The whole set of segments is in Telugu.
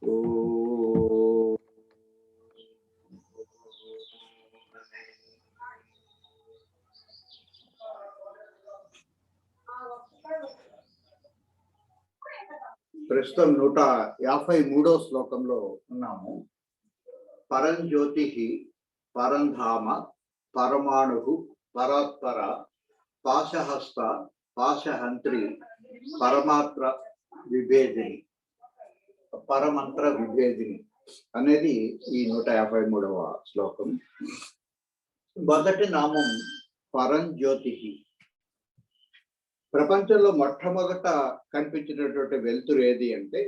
ప్రస్తుతం 153వ శ్లోకంలో ఉన్నాము. పరంజ్యోతి పరంధామ పరమాణు పరాత్పర పాశహస్త పాశహంత్రి పరమాత్ర విభేదిని పరమంత్ర విభేదిని అనేది ఈ 153వ శ్లోకం. మొదటి నామం పరంజ్యోతి. ప్రపంచంలో మొట్టమొదట కనిపించినటువంటి వెలుతురు ఏది అంటే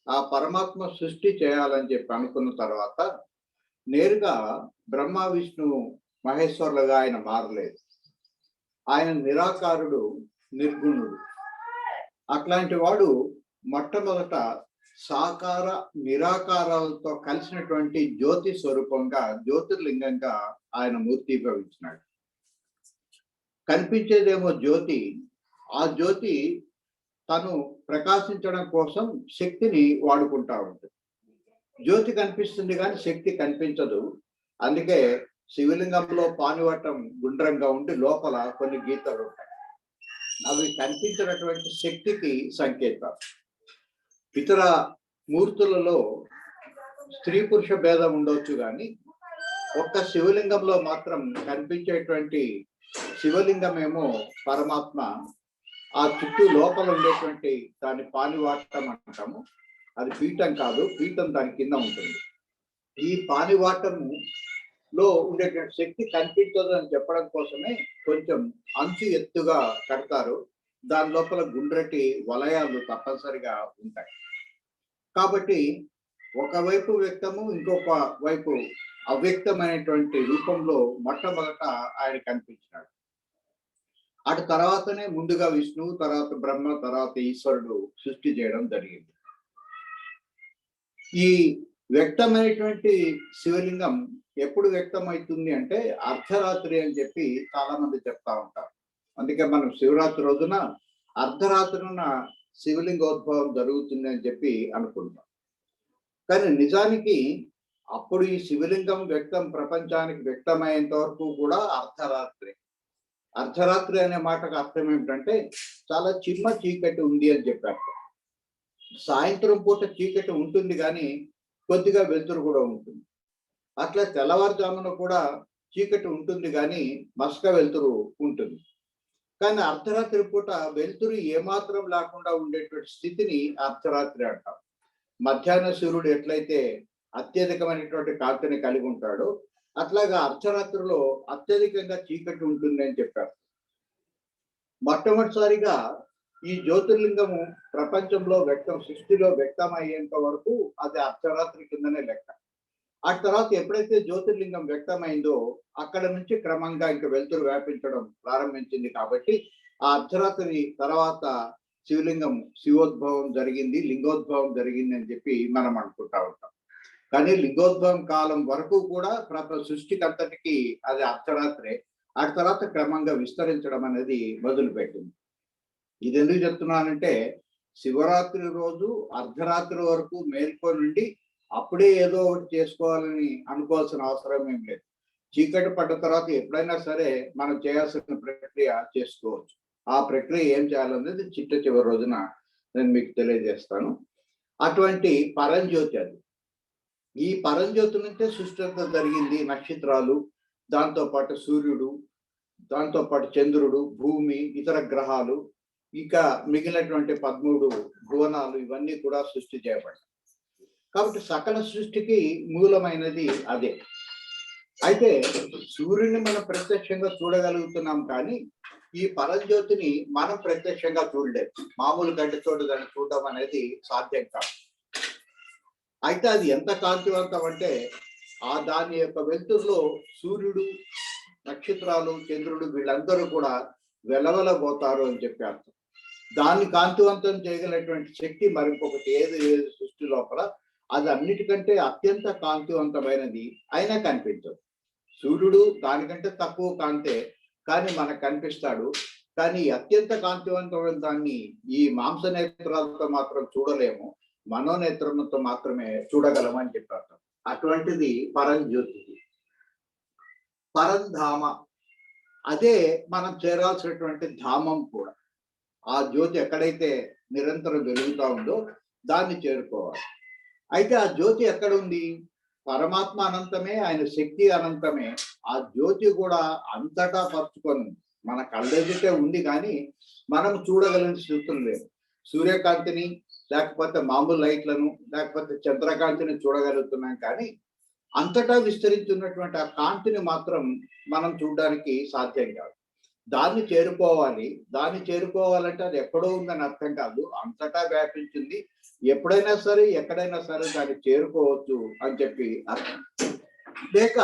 ఆ పరమాత్మ సృష్టి చేయాలని చెప్పి అనుకున్న తర్వాత నేరుగా బ్రహ్మ విష్ణు మహేశ్వరులుగా ఆయన మారలేదు. ఆయన నిరాకారుడు, నిర్గుణుడు. అట్లాంటి వాడు మొట్టమొదట సాకార నిరాకారాలతో కలిసినటువంటి జ్యోతి స్వరూపంగా, జ్యోతిర్లింగంగా ఆయన మూర్తిభవించినాడు. కనిపించేదేమో జ్యోతి, ఆ జ్యోతి తను ప్రకాశించడం కోసం శక్తిని వాడుకుంటా ఉంటుంది. జ్యోతి కనిపిస్తుంది కానీ శక్తి కనిపించదు. అందుకే శివలింగంలో పానివట్టం గుండ్రంగా ఉండి లోపల కొన్ని గీతలు ఉంటాయి. అవి కనిపించినటువంటి శక్తికి సంకేతం. ఇతర మూర్తులలో స్త్రీ పురుష భేదం ఉండొచ్చు కానీ ఒక్క శివలింగంలో మాత్రం కనిపించేటువంటి శివలింగమేమో పరమాత్మ. ఆ చుట్టూ లోపల ఉండేటువంటి దాని పానివాటం అంటాము. అది పీఠం కాదు, పీఠం దాని కింద ఉంటుంది. ఈ పానివాటములో ఉండేటువంటి శక్తి కనిపించదు అని చెప్పడం కోసమే కొంచెం అంచు ఎత్తుగా కడతారు. దాని లోపల గుండ్రటి వలయాలు తప్పనిసరిగా ఉంటాయి. కాబట్టి ఒకవైపు వ్యక్తము, ఇంకొక వైపు అవ్యక్తమైనటువంటి రూపంలో మొట్టమొదట ఆయన కనిపించినాడు. అటు తర్వాతనే ముందుగా విష్ణువు, తర్వాత బ్రహ్మ, తర్వాత ఈశ్వరుడు సృష్టి చేయడం జరిగింది. ఈ వ్యక్తమైనటువంటి శివలింగం ఎప్పుడు వ్యక్తమవుతుంది అంటే అర్ధరాత్రి అని చెప్పి చాలా మంది చెప్తా ఉంటారు. అందుకే మనం శివరాత్రి రోజున అర్ధరాత్రిన శివలింగోద్భవం జరుగుతుంది అని చెప్పి అనుకుంటాం. కానీ నిజానికి అప్పుడు ఈ శివలింగం ప్రపంచానికి వ్యక్తమయ్యేంత వరకు కూడా అర్ధరాత్రి. అర్ధరాత్రి అనే మాటకు అర్థం ఏమిటంటే చాలా చిన్న చీకటి ఉంది అని చెప్పారు. సాయంత్రం పూట చీకటి ఉంటుంది కానీ కొద్దిగా వెలుతురు కూడా ఉంటుంది. అట్లా తెల్లవారుజామున కూడా చీకటి ఉంటుంది కానీ మసక వెలుతురు ఉంటుంది. కానీ అర్ధరాత్రి పూట వెలుతురు ఏమాత్రం లేకుండా ఉండేటువంటి స్థితిని అర్ధరాత్రి అంటాం. మధ్యాహ్న సూర్యుడు ఎట్లయితే అత్యధికమైనటువంటి కాంతిని కలిగి ఉంటాడో అట్లాగా అర్ధరాత్రిలో అత్యధికంగా చీకటి ఉంటుంది అని చెప్పారు. మొట్టమొదటిసారిగా ఈ జ్యోతిర్లింగము ప్రపంచంలో సృష్టిలో వ్యక్తమయ్యేంత వరకు అది అర్ధరాత్రి కిందనే లెక్క. ఆ తర్వాత ఎప్పుడైతే జ్యోతిర్లింగం వ్యక్తమైందో అక్కడ నుంచి క్రమంగా ఇంకా వెలుతురు వ్యాపించడం ప్రారంభించింది. కాబట్టి ఆ అర్ధరాత్రి తర్వాత శివోద్భవం జరిగింది, లింగోద్భవం జరిగింది అని చెప్పి మనం అనుకుంటా ఉంటాం. కానీ లింగోద్భవం కాలం వరకు కూడా సృష్టికంతటికి అది అర్ధరాత్రే. ఆ తర్వాత క్రమంగా విస్తరించడం అనేది మొదలుపెట్టింది. ఇది ఎందుకు చెప్తున్నానంటే శివరాత్రి రోజు అర్ధరాత్రి వరకు మేల్కొని నుండి అప్పుడే ఏదో ఒకటి చేసుకోవాలని అనుకోవాల్సిన అవసరం ఏం లేదు. చీకటి పడ్డ తర్వాత ఎప్పుడైనా సరే మనం చేయాల్సిన ప్రక్రియ చేసుకోవచ్చు. ఆ ప్రక్రియ ఏం చేయాలనేది చివరి రోజున నేను మీకు తెలియజేస్తాను. అటువంటి పరంజ్యోతి అది. ఈ పరంజ్యోతి నుంచే సృష్టి అంతా జరిగింది. నక్షత్రాలు, దాంతోపాటు సూర్యుడు, దాంతోపాటు చంద్రుడు, భూమి, ఇతర గ్రహాలు, ఇక మిగిలినటువంటి 13 భువనాలు, ఇవన్నీ కూడా సృష్టి చేయబడ్డాయి. కాబట్టి సకల సృష్టికి మూలమైనది అదే. అయితే సూర్యుడిని మనం ప్రత్యక్షంగా చూడగలుగుతున్నాం కానీ ఈ పరంజ్యోతిని మనం ప్రత్యక్షంగా చూడలేదు. మామూలు కంటితోటి దాన్ని చూడడం అనేది సాధ్యం కాదు. అయితే అది ఎంత కాంతివంతం అంటే దాని యొక్క వెలుతురులో సూర్యుడు, నక్షత్రాలు, చంద్రుడు వీళ్ళందరూ కూడా వెలవెలబోతారు అని చెప్పి అర్థం. దాన్ని కాంతివంతం చేయగలిగినటువంటి శక్తి మరింకొకటి ఏది సృష్టి లోపల అది అన్నిటికంటే అత్యంత కాంతివంతమైనది అయినా కనిపించదు. సూర్యుడు దానికంటే తక్కువ కాంతే కానీ మనకు కనిపిస్తాడు. కానీ అత్యంత కాంతివంతమైన దాన్ని ఈ మాంస నేత్రాలతో మాత్రం చూడలేము. మనోనేత్రంతో మాత్రమే చూడగలం అని చెప్పారు. అటువంటిది పరంజ్యోతి, పరంధామ. అదే మనం చేరాల్సినటువంటి ధామం కూడా. ఆ జ్యోతి ఎక్కడైతే నిరంతరం వెలుగుతా ఉందో దాన్ని చేరుకోవాలి. అయితే ఆ జ్యోతి ఎక్కడుంది? పరమాత్మ అనంతమే, ఆయన శక్తి అనంతమే. ఆ జ్యోతి కూడా అంతటా పరుచుకొని మన కళ్ళెదుటే ఉంది, కానీ మనం చూడగలిగిన స్థితులు లేదు. సూర్యకాంతిని, లేకపోతే మామూలు లైట్లను, లేకపోతే చంద్రకాంతిని చూడగలుగుతున్నాం, కానీ అంతటా విస్తరించున్నటువంటి ఆ కాంతిని మాత్రం మనం చూడడానికి సాధ్యం కాదు. దాన్ని చేరుకోవాలి. దాన్ని చేరుకోవాలంటే అది ఎక్కడో ఉందని అర్థం కాదు, అంతటా వ్యాపించింది. ఎప్పుడైనా సరే, ఎక్కడైనా సరే దాన్ని చేరుకోవచ్చు అని చెప్పి అర్థం. లేక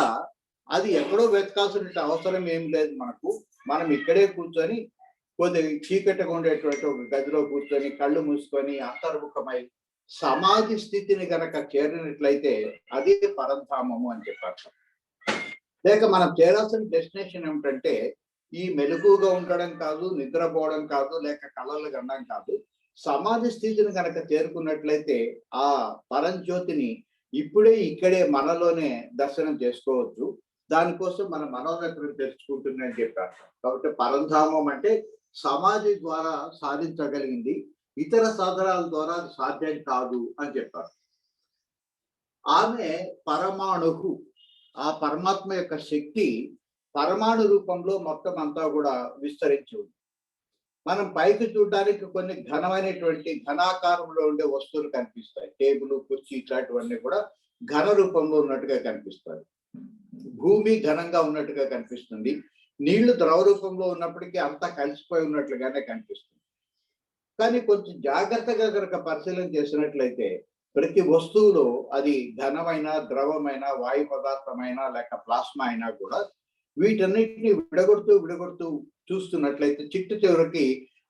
అది ఎక్కడో వెతకాల్సిన అవసరం ఏం లేదు మనకు. మనం ఇక్కడే కూర్చొని కొద్ది చీకటిగా ఉండేటువంటి ఒక గదిలో కూర్చొని కళ్ళు మూసుకొని అంతర్ముఖమై సమాధి స్థితిని గనక చేరినట్లయితే అది పరంధామము అని చెప్పారు. లేక మనం చేరాల్సిన డెస్టినేషన్ ఏమిటంటే ఈ మెలకుగా ఉండడం కాదు, నిద్రపోవడం కాదు, లేక కళలు గండం కాదు. సమాధి స్థితిని కనుక చేరుకున్నట్లయితే ఆ పరంజ్యోతిని ఇప్పుడే ఇక్కడే మనలోనే దర్శనం చేసుకోవచ్చు. దానికోసం మన మనోనేత్రం తెరుచుకుంటుంది అని చెప్పారు. కాబట్టి పరంధామం అంటే సమాధి ద్వారా సాధించగలిగింది, ఇతర సాధనాల ద్వారా అది సాధ్యం కాదు అని చెప్పారు. ఆమె పరమాణువు. ఆ పరమాత్మ యొక్క శక్తి పరమాణు రూపంలో మొత్తం అంతా కూడా విస్తరించి ఉంది. మనం పైకి చూడడానికి కొన్ని ఘనమైనటువంటి ఘనాకారంలో ఉండే వస్తువులు కనిపిస్తాయి. టేబుల్, కుర్చీ ఇట్లాంటివన్నీ కూడా ఘన రూపంలో ఉన్నట్టుగా కనిపిస్తాయి. భూమి ఘనంగా ఉన్నట్టుగా కనిపిస్తుంది. నీళ్లు ద్రవ రూపంలో ఉన్నప్పటికీ అంతా కలిసిపోయి ఉన్నట్లుగానే కనిపిస్తుంది. కానీ కొంచెం జాగ్రత్తగా కనుక పరిశీలన చేసినట్లయితే ప్రతి వస్తువులో అది ఘనమైన, ద్రవమైన, వాయు పదార్థమైన, లేక ప్లాస్మా అయినా కూడా వీటన్నిటిని విడగొడుతూ చూస్తున్నట్లయితే చిట్టు చివరికి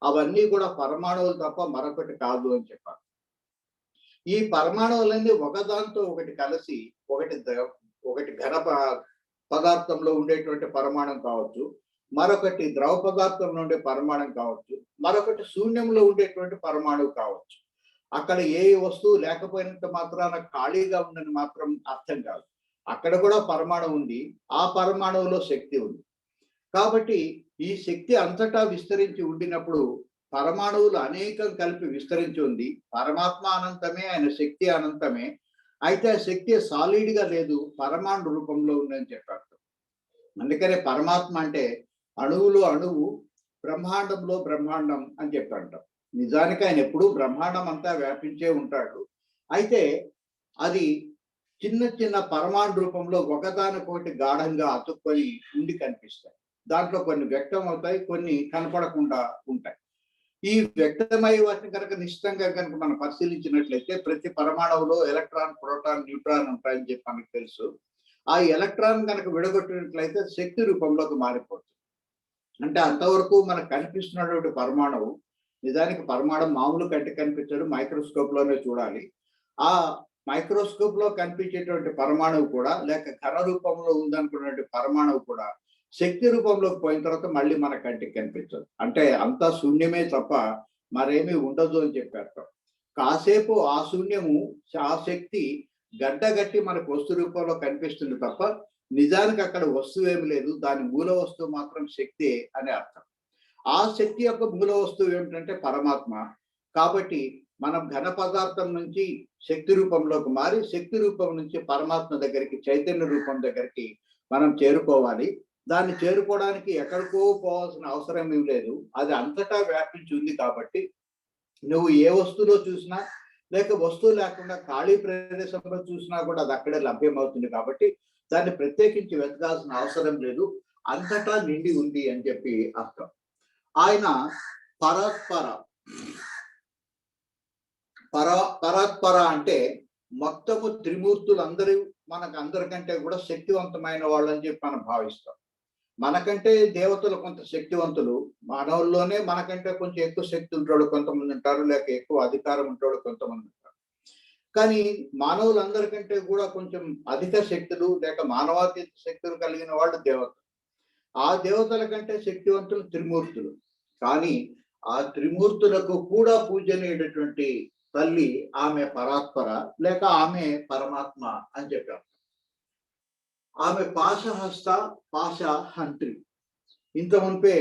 అవన్నీ కూడా పరమాణువులు తప్ప మరొకటి కాదు అని చెప్పారు. ఈ పరమాణువులన్నీ ఒకదాంతో ఒకటి కలిసి ఒకటి ఘన పదార్థంలో ఉండేటువంటి పరమాణం కావచ్చు, మరొకటి ద్రవ పదార్థంలో ఉండే పరమాణం కావచ్చు, మరొకటి శూన్యంలో ఉండేటువంటి పరమాణువు కావచ్చు. అక్కడ ఏ వస్తువు లేకపోయినంత మాత్రాన ఖాళీగా ఉందని మాత్రం అర్థం కాదు. అక్కడ కూడా పరమాణు ఉంది, ఆ పరమాణువులో శక్తి ఉంది. కాబట్టి ఈ శక్తి అంతటా విస్తరించి ఉండినప్పుడు పరమాణువులు అనేకం కలిపి విస్తరించి ఉంది. పరమాత్మ అనంతమే, ఆయన శక్తి అనంతమే. అయితే ఆ శక్తి సాలిడ్ గా లేదు, పరమాణు రూపంలో ఉందని చెప్పారు. అందుకనే పరమాత్మ అంటే అణువులో అణువు, బ్రహ్మాండంలో బ్రహ్మాండం అని చెప్పంటాం. నిజానికి ఆయన ఎప్పుడూ బ్రహ్మాండం అంతా వ్యాపించే ఉంటాడు. అయితే అది చిన్న చిన్న పరమాణు రూపంలో ఒకదానికొకటి గాఢంగా అతుక్కొని ఉండి కనిపిస్తాయి. దాంట్లో కొన్ని వ్యక్తం అవుతాయి, కొన్ని కనపడకుండా ఉంటాయి. ఈ వ్యక్తమై వాటిని కనుక నిశ్చితంగా కనుక మనం పరిశీలించినట్లయితే ప్రతి పరమాణువులో ఎలక్ట్రాన్, ప్రోటాన్, న్యూట్రాన్ ఉంటాయని చెప్పి మనకు తెలుసు. ఆ ఎలక్ట్రాన్ కనుక విడగొట్టినట్లయితే శక్తి రూపంలోకి మారిపోతుంది. అంటే అంతవరకు మనకు కనిపిస్తున్నటువంటి పరమాణువు, నిజానికి పరమాణు మామూలు కంటికి కనిపించదు, మైక్రోస్కోప్ లోనే చూడాలి. ఆ మైక్రోస్కోప్ లో కనిపించేటువంటి పరమాణువు కూడా, లేక ఘన రూపంలో ఉందనుకున్నటువంటి పరమాణువు కూడా శక్తి రూపంలోకి పోయిన తర్వాత మళ్ళీ మన కంటికి కనిపించదు. అంటే అంతా శూన్యమే తప్ప మరేమీ ఉండదు అని చెప్పారు. కాసేపు ఆ శూన్యము, ఆ శక్తి గడ్డగట్టి మనకు వస్తు రూపంలో కనిపిస్తుంది తప్ప నిజానికి అక్కడ వస్తువు ఏమి లేదు. దాని మూల వస్తువు మాత్రం శక్తి అని అర్థం. ఆ శక్తి యొక్క మూల వస్తువు ఏమిటంటే పరమాత్మ. కాబట్టి మనం ఘన పదార్థం నుంచి శక్తి రూపంలోకి మారి, శక్తి రూపం నుంచి పరమాత్మ దగ్గరికి, చైతన్య రూపం దగ్గరికి మనం చేరుకోవాలి. దాన్ని చేరుకోవడానికి ఎక్కడికో పోవాల్సిన అవసరం ఏం లేదు. అది అంతటా వ్యాపించి ఉంది. కాబట్టి నువ్వు ఏ వస్తువులో చూసినా, లేక వస్తువు లేకుండా ఖాళీ ప్రదేశంలో చూసినా కూడా అది అక్కడే లభ్యమవుతుంది. కాబట్టి దాన్ని ప్రత్యేకించి వెతకాల్సిన అవసరం లేదు, అంతటా నిండి ఉంది అని చెప్పి అర్థం. ఆయన పరాత్పర అంటే మొత్తము త్రిమూర్తులు అందరూ మనకు అందరికంటే కూడా శక్తివంతమైన వాళ్ళు అని చెప్పి మనం భావిస్తాం. మనకంటే దేవతలు కొంత శక్తివంతులు, మానవుల్లోనే మనకంటే కొంచెం ఎక్కువ శక్తి ఉంటాడు కొంతమంది ఉంటారు, లేక ఎక్కువ అధికారం ఉంటాడు కొంతమంది ఉంటారు. కానీ మానవులందరికంటే కూడా కొంచెం అధిక శక్తులు లేక మానవాతీత శక్తులు కలిగిన వాళ్ళు దేవతలు. ఆ దేవతల కంటే శక్తివంతులు త్రిమూర్తులు. కానీ ఆ త్రిమూర్తులకు కూడా పూజనీయుడటువంటి తల్లి ఆమె పరాత్పర లేక ఆమె పరమాత్మ అని చెప్పారు. ఆమె పాశహస్త పాశ హంత్రి. ఇంత మునిపే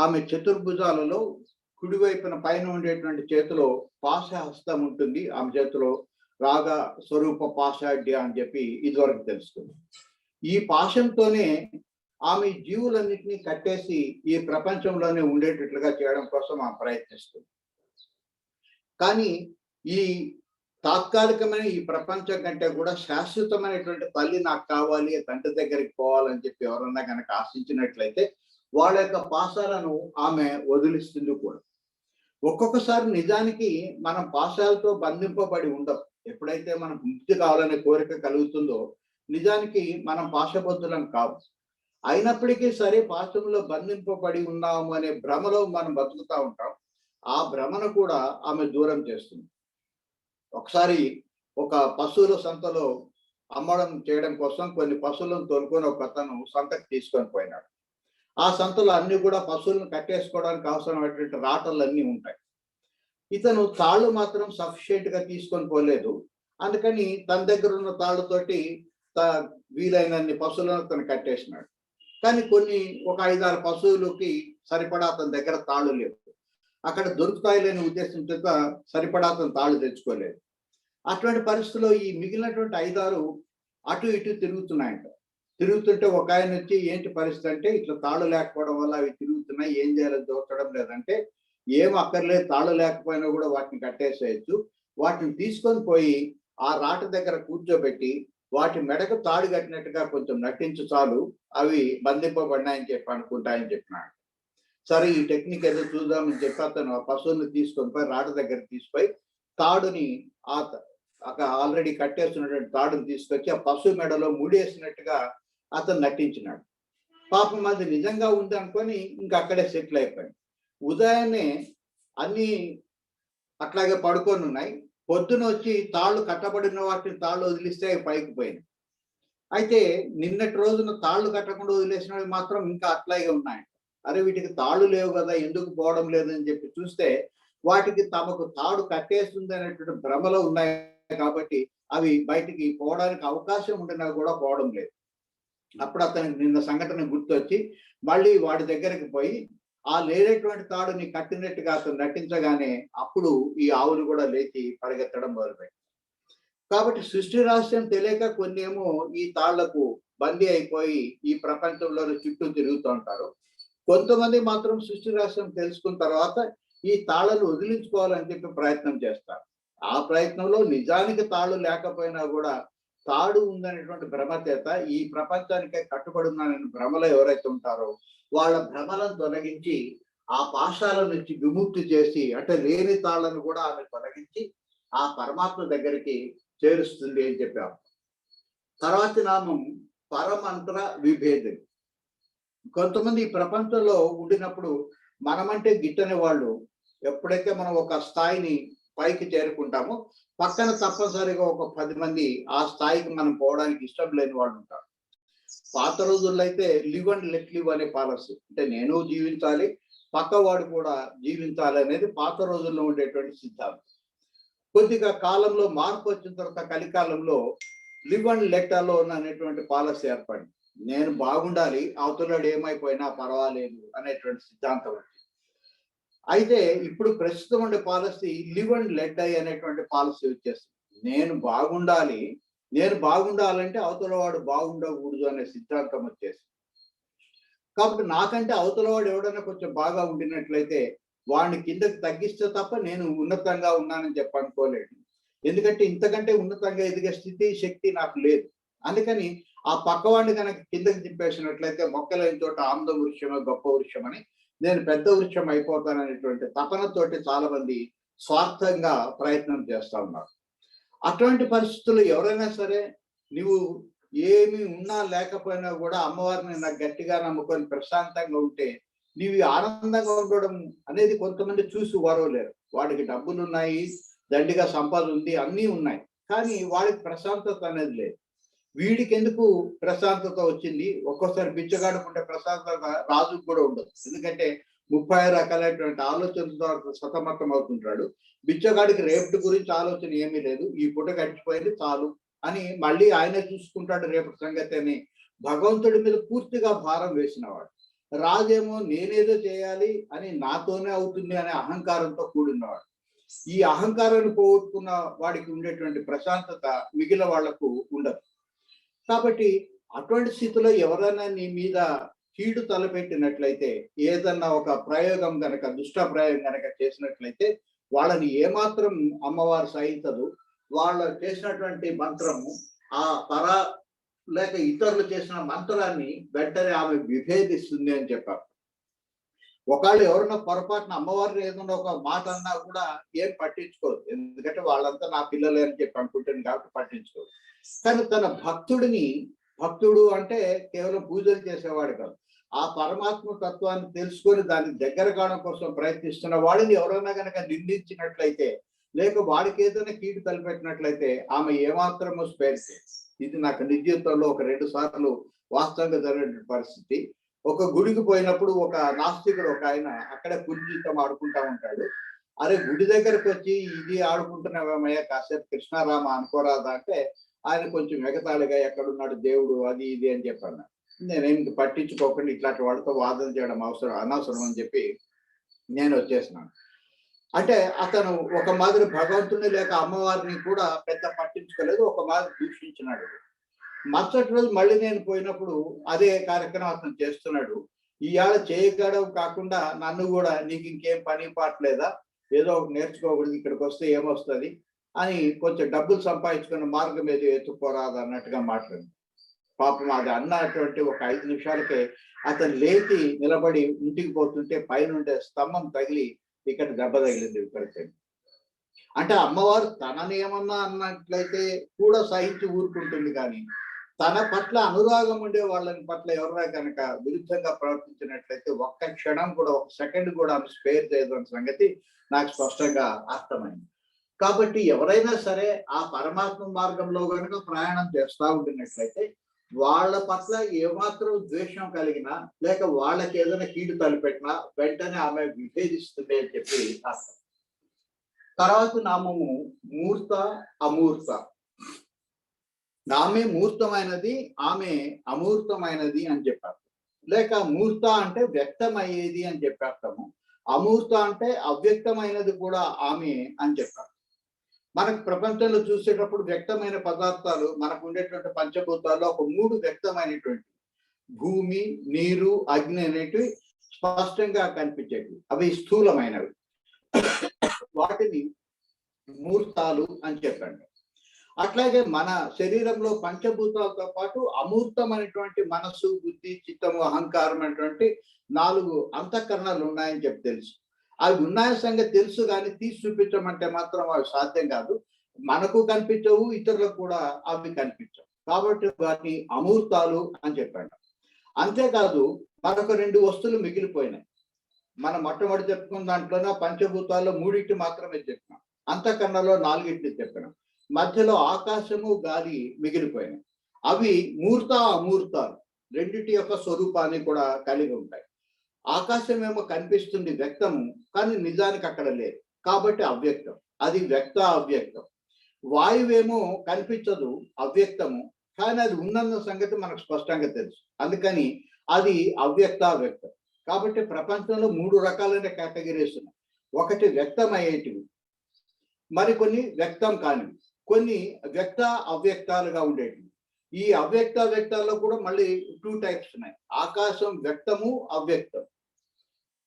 ఆమె చతుర్భుజాలలో కుడివైపున పైన ఉండేటువంటి చేతిలో పాశహస్తం ఉంటుంది. ఆమె చేతిలో రాగ స్వరూప పాషాఢ్య అని చెప్పి ఇదివరకు తెలుస్తుంది. ఈ పాశంతోనే ఆమె జీవులన్నింటినీ కట్టేసి ఈ ప్రపంచంలోనే ఉండేటట్లుగా చేయడం కోసం ఆమె ప్రయత్నిస్తుంది. కానీ ఈ తాత్కాలికమైన ఈ ప్రపంచం కంటే కూడా శాశ్వతమైనటువంటి తల్లి నాకు కావాలి, తండ్రి దగ్గరికి పోవాలని చెప్పి ఎవరన్నా కనుక ఆశించినట్లయితే వాళ్ళ యొక్క పాశాలను ఆమె వదిలిస్తుంది కూడా. ఒక్కొక్కసారి నిజానికి మనం పాశాలతో బంధింపబడి ఉండం. ఎప్పుడైతే మనం ముక్తి కావాలనే కోరిక కలుగుతుందో నిజానికి మనం పాశబద్ధులం కావు. అయినప్పటికీ సరే పాశంలో బంధింపబడి ఉన్నాము అనే భ్రమలో మనం బతుకుతా ఉంటాం. ఆ భ్రమను కూడా ఆమె దూరం చేస్తుంది. ఒకసారి ఒక పశువుల సంతలో అమ్మడం చేయడం కోసం కొన్ని పశువులను తోలుకొని ఒక అతను సంతకు తీసుకొని పోయినాడు. ఆ సంతలో అన్ని కూడా పశువులను కట్టేసుకోవడానికి అవసరమైనటువంటి రాటలు అన్నీ ఉంటాయి. ఇతను తాళ్ళు మాత్రం సఫిషియెంట్ గా తీసుకొని పోలేదు. అందుకని తన దగ్గర ఉన్న తాళ్ళతోటి వీలైనన్ని పశువులను తను కట్టేసినాడు. కానీ ఒక 5-6 పశువులకి సరిపడా అతని దగ్గర తాళ్ళు లేవు. అక్కడ దొరుకుతాయి లేని ఉద్దేశంతో సరిపడా అతను తాళ్ళు తెచ్చుకోలేదు. అటువంటి పరిస్థితుల్లో ఈ మిగిలినటువంటి 5-6 అటు ఇటు తిరుగుతున్నాయంట. తిరుగుతుంటే ఒక ఆయన వచ్చి ఏంటి పరిస్థితి అంటే, ఇట్లా తాళ్ళు లేకపోవడం వల్ల అవి తిరుగుతున్నాయి, ఏం చేయాలో దోచడం లేదంటే, ఏం అక్కర్లేదు, తాళ్ళు లేకపోయినా కూడా వాటిని కట్టేసేయచ్చు. వాటిని తీసుకొని పోయి ఆ రాట దగ్గర కూర్చోబెట్టి వాటి మెడకు తాడు కట్టినట్టుగా కొంచెం నటించు చాలు, అవి బంధింపబడినాయని చెప్పి అనుకుంటాయని చెప్పినాడు. సరే ఈ టెక్నిక్ ఏదో చూద్దామని చెప్పి అతను ఆ పశువుని తీసుకొని పోయి రాట దగ్గర తీసుకుపోయి తాడుని ఆల్రెడీ కట్టేస్తున్నటువంటి తాడుని తీసుకొచ్చి ఆ పశువు మెడలో ముడేసినట్టుగా అతను నటించినాడు. పాపం అది నిజంగా ఉంది అనుకొని ఇంకా అక్కడే సెటిల్ అయిపోయింది. ఉదయాన్నే అన్ని అట్లాగే పడుకొని ఉన్నాయి. పొద్దున వచ్చి తాళ్ళు కట్టబడిన వాటిని తాళ్ళు వదిలిస్తే అవి పైకి పోయినాయి. అయితే నిన్నటి రోజున తాళ్ళు కట్టకుండా వదిలేసినవి మాత్రం ఇంకా అట్లాగే ఉన్నాయి. అరే వీటికి తాళ్ళు లేవు కదా, ఎందుకు పోవడం లేదని చెప్పి చూస్తే వాటికి తమకు తాడు కట్టేస్తుంది అనేటువంటి భ్రమలో ఉన్నాయి కాబట్టి అవి బయటికి పోవడానికి అవకాశం ఉండినా కూడా పోవడం లేదు. అప్పుడు అతనికి నిన్న సంఘటన గుర్తొచ్చి మళ్ళీ వాడి దగ్గరికి పోయి ఆ లేనటువంటి తాడుని కట్టినట్టుగా అతను నటించగానే అప్పుడు ఈ ఆవులు కూడా లేచి పరిగెత్తడం మొదలుపెట్టాయి. కాబట్టి సృష్టి రహస్యం తెలియక కొన్ని ఏమో ఈ తాళ్లకు బందీ అయిపోయి ఈ ప్రపంచంలో చుట్టూ తిరుగుతూ ఉంటారు. కొంతమంది మాత్రం సృష్టి రహస్యం తెలుసుకున్న తర్వాత ఈ తాళ్లను వదిలించుకోవాలని చెప్పి ప్రయత్నం చేస్తారు. ఆ ప్రయత్నంలో నిజానికి తాళ్ళు లేకపోయినా కూడా తాడు ఉందనేటువంటి భ్రమ చేత ఈ ప్రపంచానికే కట్టుబడి ఉన్నానని భ్రమలో ఎవరైతే ఉంటారో వాళ్ళ భ్రమలను తొలగించి ఆ పాశాల నుంచి విముక్తి చేసి అంటే లేని తాళ్లను కూడా ఆమె తొలగించి ఆ పరమాత్మ దగ్గరికి చేరుస్తుంది అని చెప్పారు. తర్వాతి నామం పరమంత్ర విభేది. కొంతమంది ఈ ప్రపంచంలో ఉండినప్పుడు మనమంటే గిట్టని వాళ్ళు ఎప్పుడైతే మనం ఒక స్థాయిని పైకి చేరుకుంటామో పక్కన తప్పనిసరిగా ఒక 10 మంది ఆ స్థాయికి మనం పోవడానికి ఇష్టం లేని వాళ్ళు ఉంటారు. పాత రోజుల్లో అయితే లివ్ అండ్ లెట్ లివ్ అనే పాలసీ, అంటే నేను జీవించాలి పక్కవాడు కూడా జీవించాలి అనేది పాత రోజుల్లో ఉండేటువంటి సిద్ధాంతం. కొద్దిగా కాలంలో మార్పు వచ్చిన తర్వాత కలికాలంలో లివ్ అండ్ లెట్ అలోన్ అనేటువంటి పాలసీ ఏర్పడింది. నేను బాగుండాలి, అవతలడు ఏమైపోయినా పర్వాలేదు అనేటువంటి సిద్ధాంతం. అయితే ఇప్పుడు ప్రస్తుతం ఉండే policy live and let die అనేటువంటి పాలసీ వచ్చేస్తుంది. నేను బాగుండాలంటే అవతల వాడు బాగుండకూడదు అనే సిద్ధాంతం వచ్చేసింది. కాబట్టి నాకంటే అవతల వాడు ఎవడన్నా కొంచెం బాగా ఉండినట్లయితే వాడిని కిందకి తగ్గిస్తే తప్ప నేను ఉన్నతంగా ఉన్నానని చెప్పి అనుకోలేడు. ఎందుకంటే ఇంతకంటే ఉన్నతంగా ఎదిగే స్థితి శక్తి నాకు లేదు. అందుకని ఆ పక్కవాడిని కనుక కిందకి తిప్పేసినట్లయితే మొక్కలైన చోట ఆమ్ద వృక్షమే గొప్ప వృక్షం అని నేను పెద్ద వృక్షం అయిపోతాననేటువంటి తపనతోటి చాలా మంది స్వార్థంగా ప్రయత్నం చేస్తా ఉన్నారు. అటువంటి పరిస్థితుల్లో ఎవరైనా సరే నువ్వు ఏమి ఉన్నా లేకపోయినా కూడా అమ్మవారిని నాకు గట్టిగా నమ్ముకొని ప్రశాంతంగా ఉంటే నీవు ఆనందంగా ఉండడం అనేది కొంతమంది చూసి ఓరవలేరు. వాడికి డబ్బులు ఉన్నాయి, దండిగా సంపద ఉంది, అన్నీ ఉన్నాయి, కానీ వాడికి ప్రశాంతత అనేది లేదు. వీడికి ఎందుకు ప్రశాంతత వచ్చింది? ఒక్కోసారి బిచ్చగాడుకుంటే ప్రశాంతత రాజుకు కూడా ఉండదు. ఎందుకంటే 30 రకాలైనటువంటి ఆలోచనలతో సతమతం అవుతుంటాడు. బిచ్చగాడికి రేపటి గురించి ఆలోచన ఏమీ లేదు. ఈ పూట గడిచిపోయింది చాలు అని మళ్ళీ ఆయనే చూసుకుంటాడు రేపటి సంగతి అని భగవంతుడి మీద పూర్తిగా భారం వేసినవాడు. రాజేమో నేనేదో చేయాలి అని నాతోనే అవుతుంది అనే అహంకారంతో కూడినవాడు. ఈ అహంకారాన్ని పోగొట్టుకున్న వాడికి ఉండేటువంటి ప్రశాంతత మిగిలిన వాళ్లకు ఉండదు. కాబట్టి అటువంటి స్థితిలో ఎవరైనా నీ మీద కీడు తలపెట్టినట్లయితే, ఏదన్నా ఒక ప్రయోగం గనక దుష్ట ప్రయోగం గనక చేసినట్లయితే వాళ్ళని ఏమాత్రం అమ్మవారు సహించదు. వాళ్ళు చేసినటువంటి మంత్రము ఆ లేక ఇతరులు చేసిన మంత్రాన్ని వెంటనే ఆమె విభేదిస్తుంది అని చెప్పారు. ఒకవేళ ఎవరన్నా పొరపాటున అమ్మవారిని ఏదన్నా ఒక మాట అన్నా కూడా ఏం పట్టించుకోదు. ఎందుకంటే వాళ్ళంతా నా పిల్లలే అని చెప్పి అనుకుంటుంది కాబట్టి పట్టించుకోదు. కానీ తన భక్తుడు అంటే కేవలం పూజలు చేసేవాడు కాదు, ఆ పరమాత్మ తత్వాన్ని తెలుసుకొని దానికి దగ్గర కావడం కోసం ప్రయత్నిస్తున్న వాడిని ఎవరైనా కనుక నిందించినట్లయితే, లేక వాడికి ఏదైనా కీడు తలపెట్టినట్లయితే ఆమె ఏమాత్రమో స్పేర్ చేయదు. ఇది నాకు నిజ జీవితంలో ఒక 2 సార్లు వాస్తవంగా జరిగిన పరిస్థితి. ఒక గుడికి పోయినప్పుడు ఒక నాస్తికుడు ఒక ఆయన అక్కడే పులిజీతం ఆడుకుంటా ఉంటాడు. అరే గుడి దగ్గరకు వచ్చి ఇది ఆడుకుంటున్నామయ్యా, కాసేపు కృష్ణారామ అనుకోరాదా అంటే ఆయన కొంచెం ఎగతాళిగా ఎక్కడున్నాడు దేవుడు అది ఇది అని చెప్పాను. నేనేం పట్టించుకోకుండా ఇట్లాంటి వాడితో వాదన చేయడం అనవసరం అని చెప్పి నేను వచ్చేసినాను. అంటే అతను ఒక మాదిరి భగవంతుని లేక అమ్మవారిని కూడా పెద్ద పట్టించుకోలేదు, ఒక మాదిరి దూషించినాడు. మరుసటి రోజు మళ్ళీ నేను పోయినప్పుడు అదే కార్యక్రమం అతను చేస్తున్నాడు. ఇవాళ చేయగడం కాకుండా నన్ను కూడా నీకు ఇంకేం పని పాటలేదా, ఏదో ఒకటి నేర్చుకోకూడదు, ఇక్కడికి వస్తే ఏమొస్తుంది అని కొంచెం డబ్బులు సంపాదించుకున్న మార్గం ఏదో ఎత్తుకోరాదు అన్నట్టుగా మాట్లాడింది. పాపం అది అన్నటువంటి ఒక 5 నిమిషాలకే అతను లేచి నిలబడి ఇంటికి పోతుంటే పైనుండే స్తంభం తగిలి ఇక్కడ దెబ్బ తగిలింది విపరీతంగా. అంటే అమ్మవారు తనని ఏమన్నా అన్నట్లయితే కూడా సహించి ఊరుకుంటుంది, కానీ తన పట్ల అనురాగం ఉండే వాళ్ళని పట్ల ఎవరైనా కనుక విరుద్ధంగా ప్రవర్తించినట్లయితే ఒక్క క్షణం కూడా, ఒక సెకండ్ కూడా ఆమె స్పేర్ చేయదు అనే సంగతి నాకు స్పష్టంగా అర్థమైంది. కాబట్టి ఎవరైనా సరే ఆ పరమాత్మ మార్గంలో కనుక ప్రయాణం చేస్తూ ఉంటున్నట్లయితే వాళ్ళ పట్ల ఏమాత్రం ద్వేషం కలిగినా లేక వాళ్ళకి ఏదైనా కీడు తలపెట్టినా వెంటనే ఆమె విభేదిస్తుంది అని చెప్పి అర్థం. తర్వాత నామము మూర్త అమూర్త. ఆమె మూర్తమైనది, ఆమె అమూర్తమైనది అని చెప్పారు. లేక మూర్త అంటే వ్యక్తమయ్యేది అని చెప్పేస్తాము, అమూర్త అంటే అవ్యక్తమైనది కూడా ఆమె అని చెప్పారు. మనకు ప్రపంచంలో చూసేటప్పుడు వ్యక్తమైన పదార్థాలు మనకు ఉండేటువంటి పంచభూతాల్లో ఒక 3 వ్యక్తమైనటువంటి భూమి, నీరు, అగ్ని అనేటివి స్పష్టంగా కనిపించేవి. అవి స్థూలమైనవి, వాటిని మూర్తాలు అని చెప్పండి. అట్లాగే మన శరీరంలో పంచభూతాలతో పాటు అమూర్తమైనటువంటి మనసు, బుద్ధి, చిత్తము, అహంకారం అనేటువంటి 4 అంతఃకరణాలు ఉన్నాయని చెప్పి తెలుసు. అవి ఉన్నాయ సంగతి తెలుసు, కానీ తీసి చూపించమంటే మాత్రం అవి సాధ్యం కాదు. మనకు కనిపించవు, ఇతరులకు కూడా అవి కనిపించవు. కాబట్టి వాటిని అమూర్తాలు అని చెప్పాడు. అంతేకాదు మరొక 2 వస్తువులు మిగిలిపోయినాయి. మనం మొట్టమొదటి చెప్పుకున్న దాంట్లోనే పంచభూతాల్లో 3 మాత్రమే చెప్పినాం, అంతఃకరణలో 4 చెప్పినాం. మధ్యలో ఆకాశము, గాలి మిగిలిపోయినాయి. అవి మూర్త అమూర్తాలు రెండిటి యొక్క స్వరూపాన్ని కూడా కలిగి ఉంటాయి. ఆకాశం ఏమో కనిపిస్తుంది వ్యక్తము, కానీ నిజానికి అక్కడ లేదు కాబట్టి అవ్యక్తం, అది వ్యక్త అవ్యక్తం. వాయువేమో కనిపించదు, అవ్యక్తము, కానీ అది ఉన్నన్న సంగతి మనకు స్పష్టంగా తెలుసు, అందుకని అది అవ్యక్త అవ్యక్తం. కాబట్టి ప్రపంచంలో 3 రకాలైన కేటగిరీస్ ఉన్నాయి. ఒకటి వ్యక్తమయ్యేటివి, మరికొన్ని వ్యక్తం కానివి, కొన్ని వ్యక్త అవ్యక్తాలుగా ఉండేటివి. ఈ అవ్యక్త వ్యక్తాల్లో కూడా మళ్ళీ 2 టైప్స్ ఉన్నాయి. ఆకాశం వ్యక్తము, అవ్యక్తం.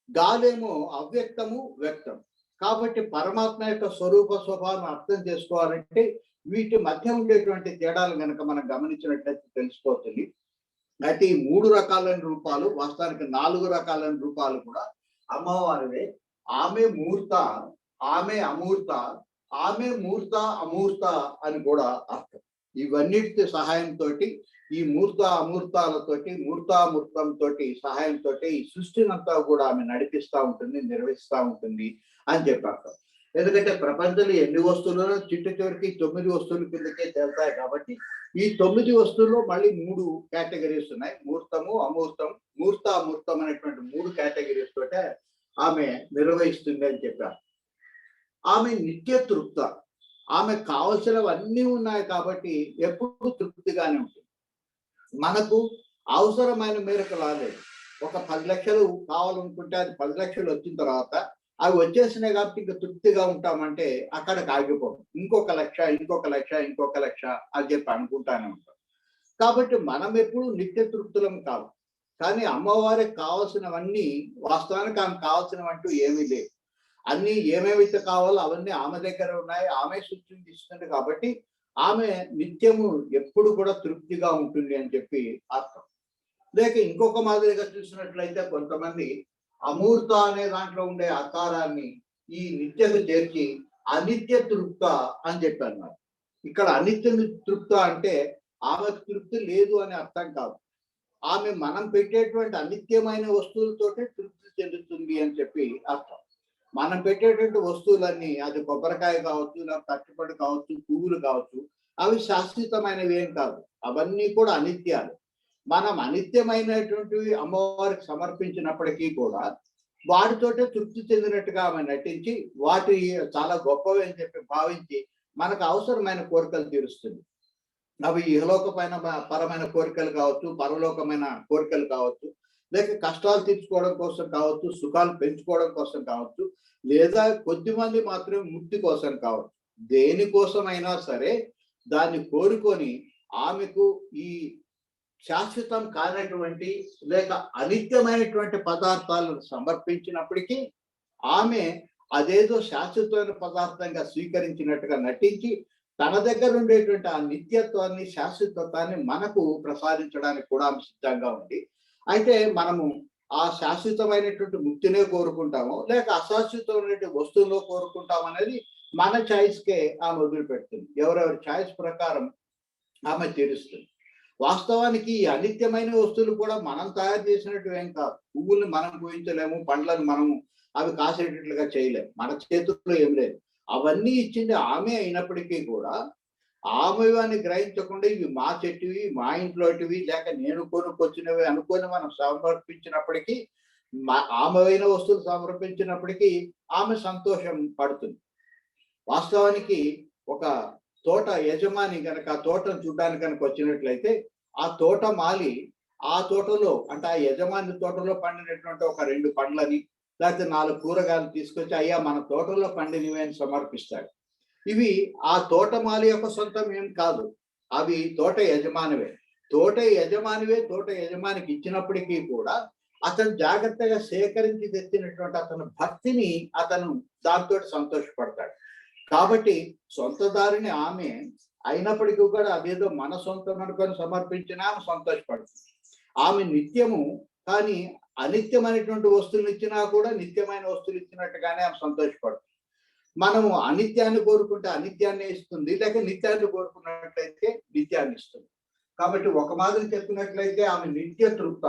గాలేమో అవ్యక్తము, వ్యక్తం. కాబట్టి పరమాత్మ యొక్క స్వరూప స్వభావం అర్థం చేసుకోవాలంటే వీటి మధ్య ఉండేటువంటి తేడాలు కనుక మనం గమనించినట్లయితే తెలిసిపోతుంది. అయితే ఈ 3 రకాలైన రూపాలు, వాస్తవానికి 4 రకాలైన రూపాలు కూడా అమ్మవారివే. ఆమె మూర్త, ఆమె అమూర్త, ఆమె మూర్త అమూర్త అని కూడా అర్థం. ఇవన్నిటి సహాయంతో, ఈ మూర్త అమూర్తాలతోటి, మూర్తామూర్తంతో సహాయంతో ఈ సృష్టినంతా కూడా ఆమె నడిపిస్తూ ఉంటుంది, నిర్వహిస్తూ ఉంటుంది అని చెప్పారు. ఎందుకంటే ప్రపంచంలో ఎన్ని వస్తువులలో చివరికి 9 వస్తువుల కిందకే తేలుతాయి. కాబట్టి ఈ 9 వస్తువుల్లో మళ్ళీ 3 కేటగిరీస్ ఉన్నాయి, మూర్తము, అమూర్తం, మూర్త అమూర్తం అనేటువంటి 3 కేటగిరీస్ తోటే ఆమె నిర్వహిస్తుంది అని చెప్పారు. ఆమె నిత్య తృప్త. ఆమెకు కావలసినవన్నీ ఉన్నాయి కాబట్టి ఎప్పుడు తృప్తిగానే ఉంటుంది. మనకు అవసరమైన మేరకు రాలేదు. ఒక 10 లక్షలు కావాలనుకుంటే అది 10 లక్షలు వచ్చిన తర్వాత అవి వచ్చేసినాయి కాబట్టి ఇంక తృప్తిగా ఉంటామంటే అక్కడికి ఆగిపోం. ఇంకొక లక్ష, ఇంకొక లక్ష, ఇంకొక లక్ష అని చెప్పి అనుకుంటానే ఉంటాం. కాబట్టి మనం ఎప్పుడు నిత్య తృప్తులం కాదు. కానీ అమ్మవారికి కావాల్సినవన్నీ వాస్తవానికి ఆమెకు కావాల్సినవంటూ ఏమీ లేవు. అన్నీ ఏమేమైతే కావాలో అవన్నీ ఆమె దగ్గర ఉన్నాయి. ఆమె సృష్టిస్తుంది కాబట్టి ఆమె నిత్యము ఎప్పుడు కూడా తృప్తిగా ఉంటుంది అని చెప్పి అర్థం. లేక ఇంకొక మాదిరిగా చూసినట్లయితే కొంతమంది అమూర్త అనే దాంట్లో ఉండే ఆకారాన్ని ఈ నిత్యకు చేర్చి అనిత్య తృప్త అని చెప్పి అన్నారు. ఇక్కడ అనిత్య తృప్త అంటే ఆమె తృప్తి లేదు అని అర్థం కాదు. ఆమె మనం పెట్టేటువంటి అనిత్యమైన వస్తువులతోటే తృప్తి చెందుతుంది అని చెప్పి అర్థం. మనం పెట్టేటువంటి వస్తువులన్నీ అది కొబ్బరికాయ కావచ్చు, లేకపోతే అరటిపండు కావచ్చు, పువ్వులు కావచ్చు, అవి శాశ్వతమైనవి ఏం కాదు. అవన్నీ కూడా అనిత్యాలు. మనం అనిత్యమైనటువంటివి అమ్మవారికి సమర్పించినప్పటికీ కూడా వాటితోటే తృప్తి చెందినట్టుగా ఆమె నటించి వాటి చాలా గొప్పవి అని చెప్పి భావించి మనకు అవసరమైన కోరికలు తీరుస్తుంది. అవి ఇహలోక పరమైన కోరికలు కావచ్చు, పరలోకమైన కోరికలు కావచ్చు, లేక కష్టాలు తీర్చుకోవడం కోసం కావచ్చు, సుఖాలు పెంచుకోవడం కోసం కావచ్చు, లేదా కొద్దిమంది మాత్రమే ముక్తి కోసం కావచ్చు. దేనికోసమైనా సరే దాన్ని కోరుకొని ఆమెకు ఈ శాశ్వతం కానటువంటి లేక అనిత్యమైనటువంటి పదార్థాలను సమర్పించినప్పటికీ ఆమె అదేదో శాశ్వతమైన పదార్థంగా స్వీకరించినట్టుగా నటించి తన దగ్గర ఉండేటువంటి ఆ నిత్యత్వాన్ని, శాశ్వతత్వాన్ని మనకు ప్రసాదించడానికి కూడా ఆమె సిద్ధంగా ఉంది. అయితే మనము ఆ శాశ్వతమైనటువంటి ముక్తినే కోరుకుంటామో లేక అశాశ్వతమైనటువంటి వస్తువులో కోరుకుంటాం అనేది మన ఛాయిస్కే ఆమె వదిలిపెడుతుంది. ఎవరెవరి ఛాయిస్ ప్రకారం ఆమె తీరుస్తుంది. వాస్తవానికి ఈ అనిత్యమైన వస్తువులు కూడా మనం తయారు చేసినట్టు ఏం కాదు. పువ్వుల్ని మనం పూజించలేము, పండ్లను మనము అవి కాసేటట్లుగా చేయలేము. మన చేతుల్లో ఏం లేదు. అవన్నీ ఇచ్చింది ఆమె అయినప్పటికీ కూడా ఆమె అని గ్రహించకుండా ఇవి మా చెట్టువి, మా ఇంట్లోటివి, లేక నేను కొనుక్కొచ్చినవి అనుకొని మనం సమర్పించినప్పటికీ ఆమెవైన వస్తువులు సమర్పించినప్పటికీ ఆమె సంతోషం పడుతుంది. వాస్తవానికి ఒక తోట యజమాని కనుక ఆ తోటను చూడడానికి కనుక వచ్చినట్లయితే ఆ తోట మాలి ఆ తోటలో అంటే ఆ యజమాని తోటలో పండినటువంటి ఒక 2 పండ్లని లేకపోతే 4 కూరగాయలు తీసుకొచ్చి అయ్యా మన తోటలో పండినవి అని సమర్పిస్తాడు. ఇవి ఆ తోటమాలి యొక్క సొంతం ఏం కాదు. అవి తోట యజమానివే. తోట యజమానికి ఇచ్చినప్పటికీ కూడా అతను జాగ్రత్తగా సేకరించి తెచ్చినటువంటి అతని భక్తిని అతను దాంతో సంతోషపడతాడు. కాబట్టి సొంత దారిని ఆమె అయినప్పటికీ కూడా అదేదో మన సొంతం అనుకొని సమర్పించినా ఆమె సంతోషపడుతుంది. ఆమె నిత్యము కానీ అనిత్యమైనటువంటి వస్తువులు ఇచ్చినా కూడా నిత్యమైన వస్తువులు ఇచ్చినట్టుగానే ఆమె సంతోషపడుతుంది. మనము అనిత్యాన్ని కోరుకుంటే అనిత్యాన్ని ఇస్తుంది, లేక నిత్యాన్ని కోరుకున్నట్లయితే నిత్యాన్ని ఇస్తుంది. కాబట్టి ఒక మాదిరి చెప్పినట్లయితే ఆమె నిత్య తృప్త,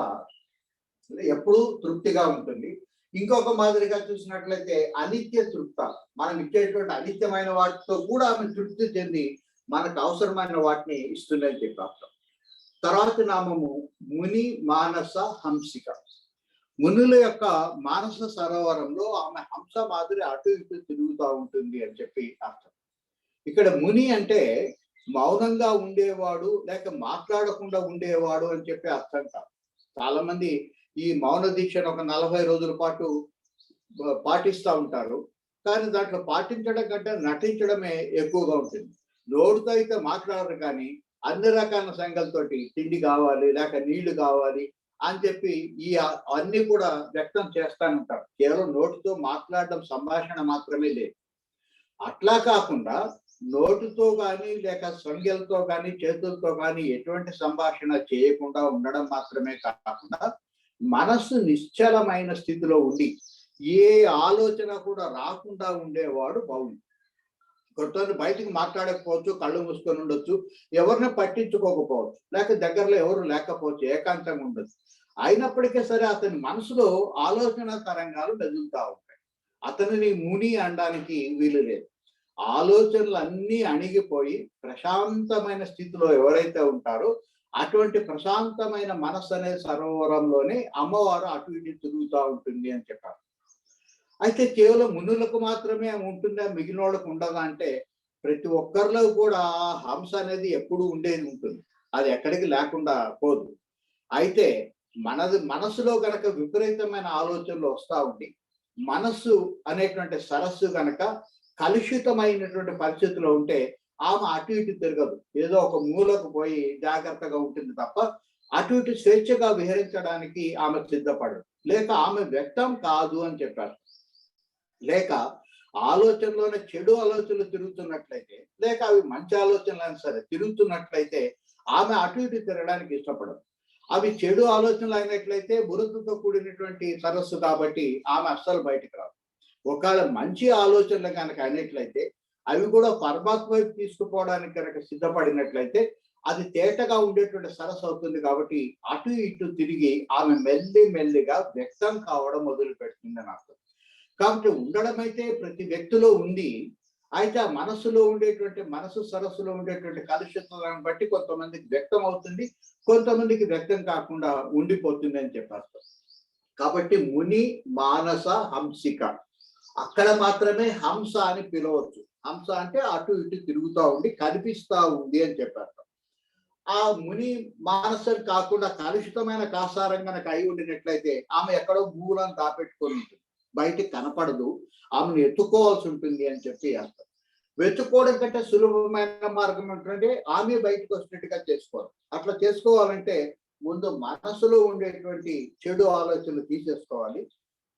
ఎప్పుడూ తృప్తిగా ఉంటుంది. ఇంకొక మాదిరిగా చూసినట్లయితే అనిత్య తృప్త, మనం ఇచ్చేటువంటి అనిత్యమైన వాటితో కూడా ఆమె తృప్తి చెంది మనకు అవసరమైన వాటిని ఇస్తుందని చెప్పి అర్థం. తర్వాత నామము ముని మానస హంసిక. మునుల యొక్క మానస సరోవరంలో ఆమె హంస మాదిరి అటు ఇటు తిరుగుతూ ఉంటుంది అని చెప్పి అర్థం. ఇక్కడ ముని అంటే మౌనంగా ఉండేవాడు లేక మాట్లాడకుండా ఉండేవాడు అని చెప్పి అర్థం కాదు. చాలా మంది ఈ మౌన దీక్షను ఒక 40 రోజుల పాటు పాటిస్తూ ఉంటారు. కానీ దాంట్లో పాటించడం కంటే నటించడమే ఎక్కువగా ఉంటుంది. నోటితో అయితే మాట్లాడరు, కానీ అన్ని రకాల సంగతులతోటి తిండి కావాలి లేక నీళ్లు కావాలి అని చెప్పి ఈ అన్ని కూడా వ్యక్తం చేస్తానంటారు. కేవలం నోటితో మాట్లాడడం సంభాషణ మాత్రమే లేదు. అట్లా కాకుండా నోటితో కానీ లేక సంఖ్యలతో కానీ చేతులతో కానీ ఎటువంటి సంభాషణ చేయకుండా ఉండడం మాత్రమే కాకుండా మనస్సు నిశ్చలమైన స్థితిలో ఉండి ఏ ఆలోచన కూడా రాకుండా ఉండేవాడు మౌని. కొంతమంది బయటికి మాట్లాడకపోవచ్చు, కళ్ళు మూసుకొని ఉండొచ్చు, ఎవరిని పట్టించుకోకపోవచ్చు, లేక దగ్గరలో ఎవరు లేకపోవచ్చు, ఏకాంతంగా ఉండొచ్చు. అయినప్పటికీ సరే అతని మనసులో ఆలోచన తరంగాలు మెదులుతూ ఉంటాయి. అతనిని ముని అనడానికి వీలు లేదు. ఆలోచనలు అన్నీ అణిగిపోయి ప్రశాంతమైన స్థితిలో ఎవరైతే ఉంటారో అటువంటి ప్రశాంతమైన మనస్సు అనే సరోవరంలోనే అమ్మవారు అటు ఇటు తిరుగుతూ ఉంటుంది అని చెప్పారు. అయితే కేవలం మునులకు మాత్రమే ఉంటుందా, మిగిలిన వాళ్ళకు ఉండదా అంటే ప్రతి ఒక్కరిలో కూడా హంస అనేది ఎప్పుడు ఉండేది ఉంటుంది. అది ఎక్కడికి లేకుండా పోదు. అయితే మనసులో గనక విపరీతమైన ఆలోచనలు వస్తా ఉండి, మనస్సు అనేటువంటి సరస్సు గనక కలుషితమైనటువంటి పరిస్థితిలో ఉంటే ఆమె అటు ఇటు తిరగదు. ఏదో ఒక మూలకు పోయి జాగ్రత్తగా ఉంటుంది తప్ప అటు ఇటు స్వేచ్ఛగా విహరించడానికి ఆమె సిద్ధపడదు. లేక ఆమె వ్యక్తం కాదు అని చెప్పారు. లేక ఆలోచనలోనే చెడు ఆలోచనలు తిరుగుతున్నట్లయితే, లేక అవి మంచి ఆలోచనలైనా సరే తిరుగుతున్నట్లయితే ఆమె అటు ఇటు తిరగడానికి ఇష్టపడదు. అవి చెడు ఆలోచనలు అయినట్లయితే బురదతో కూడినటువంటి సరస్సు కాబట్టి ఆమె అస్సలు బయటకు రాదు. ఒకవేళ మంచి ఆలోచనలు కనుక అయినట్లయితే అవి కూడా పరమాత్మ వైపు తీసుకుపోవడానికి కనుక సిద్ధపడినట్లయితే అది తేటగా ఉండేటువంటి సరస్సు అవుతుంది. కాబట్టి అటు ఇటు తిరిగి ఆమె మెల్లిగా వ్యక్తం కావడం మొదలు పెడుతుంది అని అర్థం. కాబట్టి ఉండడం అయితే ప్రతి వ్యక్తిలో ఉంది. అయితే ఆ మనస్సులో ఉండేటువంటి మనసు సరస్సులో ఉండేటువంటి కలుషితాలను బట్టి కొంతమందికి వ్యక్తం అవుతుంది, కొంతమందికి వ్యక్తం కాకుండా ఉండిపోతుంది అని చెప్పారు. కాబట్టి ముని మానస హంసిక అక్కడ మాత్రమే హంస అని పిలవచ్చు. హంస అంటే అటు ఇటు తిరుగుతూ ఉండి కనిపిస్తా ఉంది అని చెప్పారు. ఆ ముని మానసం కాకుండా కలుషితమైన కాసారం కనుక అయి ఉండినట్లయితే ఆమె ఎక్కడో మూలను దాపెట్టుకొని ఉంటుంది, బయటికి కనపడదు, ఆమెను ఎత్తుకోవాల్సి ఉంటుంది అని చెప్పి అర్థం. వెతుక్కోవడం కంటే సులభమైన మార్గం ఏంటంటే ఆమె బయటకు వచ్చినట్టుగా చేసుకోవాలి. అట్లా చేసుకోవాలంటే ముందు మనసులో ఉండేటువంటి చెడు ఆలోచనలు తీసేసుకోవాలి.